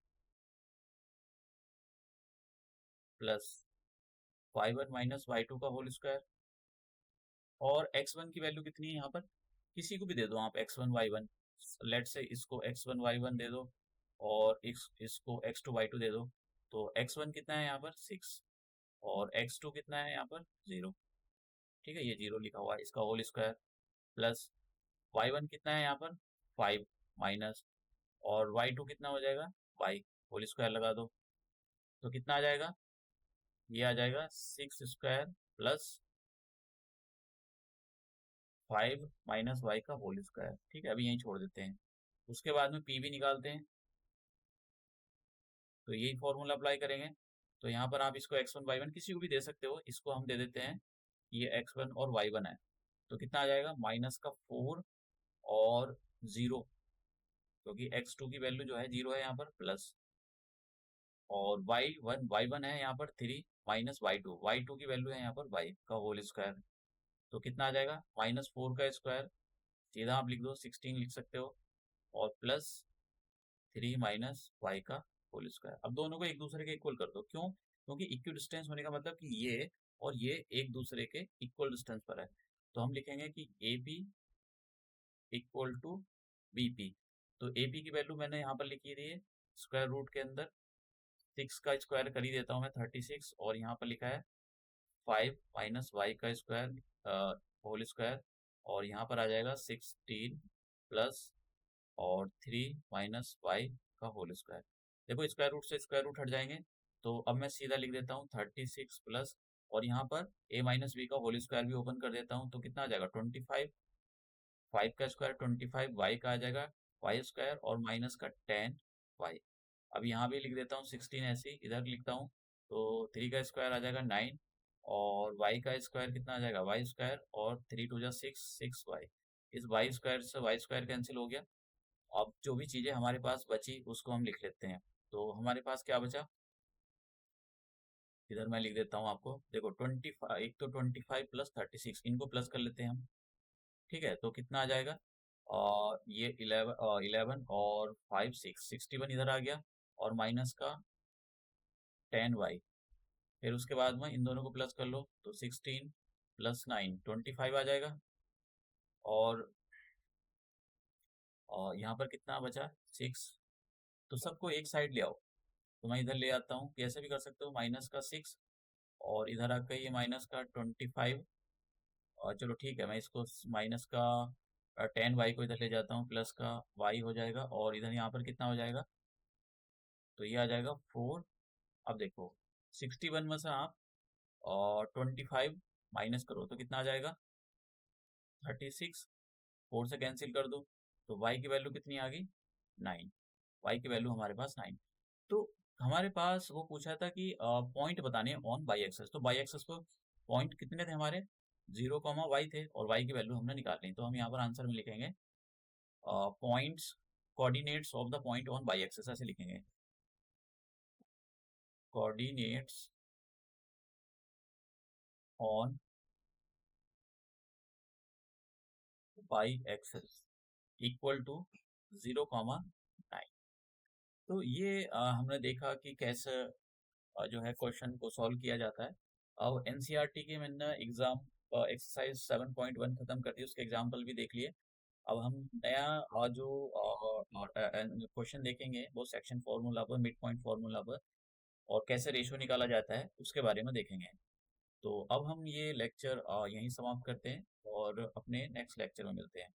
plus y one minus y two का होल स्क्वायर। और x1 की वैल्यू कितनी है यहाँ पर? किसी को भी दे दो आप, x1 y1, लेट से इसको x1 y1 दे दो और इसको x2 y2 दे दो। तो x1 कितना है यहाँ पर? 6, और x2 कितना है यहाँ पर? 0। ठीक है, ये 0 लिखा हुआ है, इसका होल स्क्वायर प्लस y1 कितना है यहाँ पर? 5 माइनस, और y2 कितना हो जाएगा? y, होल स्क्वायर लगा दो। तो कितना आ जाएगा? ये आ जाएगा 6 स्क्वायर प्लस 5 माइनस वाई का होल स्क्वायर। ठीक है, अभी यहीं छोड़ देते हैं। उसके बाद में पी भी निकालते हैं, तो यही फॉर्मूला अप्लाई करेंगे। तो यहाँ पर आप इसको x1 y1 किसी को भी दे सकते हो, इसको हम दे देते हैं, ये x1 और y1 है। तो कितना आ जाएगा? माइनस का 4 और 0, क्योंकि x2 की वैल्यू जो है 0 है यहाँ पर, प्लस, और y1 है यहाँ पर 3 माइनस y2 की वैल्यू है यहाँ पर y का होल स्क्वायर। तो कितना आ जाएगा? -4 का स्क्वायर, सीधा आप लिख दो, 16 लिख सकते हो, और प्लस 3 माइनस वाई का होल स्क्वायर। अब दोनों को एक दूसरे के इक्वल कर दो। क्यों? क्योंकि इक्वल डिस्टेंस होने का मतलब कि ये और ये एक दूसरे के इक्वल डिस्टेंस पर है। तो हम लिखेंगे कि A P equal to B P. तो ए पी की वैल्यू मैंने यहाँ पर लिखी थी स्क्वायर रूट के अंदर, 6 का स्क्वायर कर ही देता हूँ मैं, 36, और यहाँ पर लिखा है 5 माइनस वाई का स्क्वायर होल स्क्वायर, और यहाँ पर आ जाएगा 16 प्लस और 3 माइनस वाई का होल स्क्वायर। देखो स्क्वायर रूट से स्क्वायर रूट हट जाएंगे, तो अब मैं सीधा लिख देता हूँ 36 प्लस, और यहाँ पर a माइनस बी का होल स्क्वायर भी ओपन कर देता हूँ, तो कितना आ जाएगा? 25, 5 का स्क्वायर 25, वाई का आ जाएगा वाई स्क्वायर, और माइनस का 10 वाई। अब यहाँ भी लिख देता हूँ 16, ऐसे ही इधर लिखता हूँ, तो 3 का स्क्वायर आ जाएगा 9, और y का स्क्वायर कितना आ जाएगा? वाई स्क्वायर, और 3 टू जा 6, 6y। इस वाई स्क्वायर से वाई स्क्वायर कैंसिल हो गया। अब जो भी चीजें हमारे पास बची उसको हम लिख लेते हैं। तो हमारे पास क्या बचा? इधर मैं लिख देता हूँ आपको, देखो 25, एक तो 25 प्लस 36, इनको प्लस कर लेते हैं हम। ठीक है, तो कितना आ जाएगा? और ये 11 और 5 6, 61 इधर आ गया, और माइनस का 10y। फिर उसके बाद में इन दोनों को प्लस कर लो, तो 16 प्लस 9 25 आ जाएगा, और यहाँ पर कितना बचा? 6। तो सबको एक साइड ले आओ, तो मैं इधर ले आता हूँ, कैसे भी कर सकते हो, माइनस का 6, और इधर आकर ये माइनस का 25, और चलो ठीक है, मैं इसको माइनस का 10y को इधर ले जाता हूँ, प्लस का y हो जाएगा, और इधर यहाँ पर कितना हो जाएगा? तो ये आ जाएगा 4। अब देखो 61 में से आप और 25 माइनस करो, तो कितना आ जाएगा? 36, 4 से कैंसिल कर दो, तो y की वैल्यू कितनी आ गई? 9। y की वैल्यू हमारे पास 9। तो हमारे पास वो पूछा था कि पॉइंट बताने ऑन बाई एक्सेस, तो बाई एक्सेस पर पॉइंट कितने थे हमारे? 0, y थे, और y की वैल्यू हमने निकालनी। तो हम यहाँ पर आंसर में लिखेंगे points, coordinates of the point on y axis, ऐसे लिखेंगे, coordinates on y axis equal to 0, 9। तो ये हमने देखा कि कैसे जो है क्वेश्चन को सॉल्व किया जाता है। अब एनसीईआरटी के मैंने एग्जाम एक्सरसाइज 7.1 खत्म कर दी, उसके एग्जाम्पल भी देख लिए। अब हम नया जो क्वेश्चन देखेंगे वो सेक्शन फार्मूला पर, मिड पॉइंट फार्मूला पर, और कैसे रेशियो निकाला जाता है उसके बारे में देखेंगे। तो अब हम ये लेक्चर यहीं समाप्त करते हैं, और अपने नेक्स्ट लेक्चर में मिलते हैं।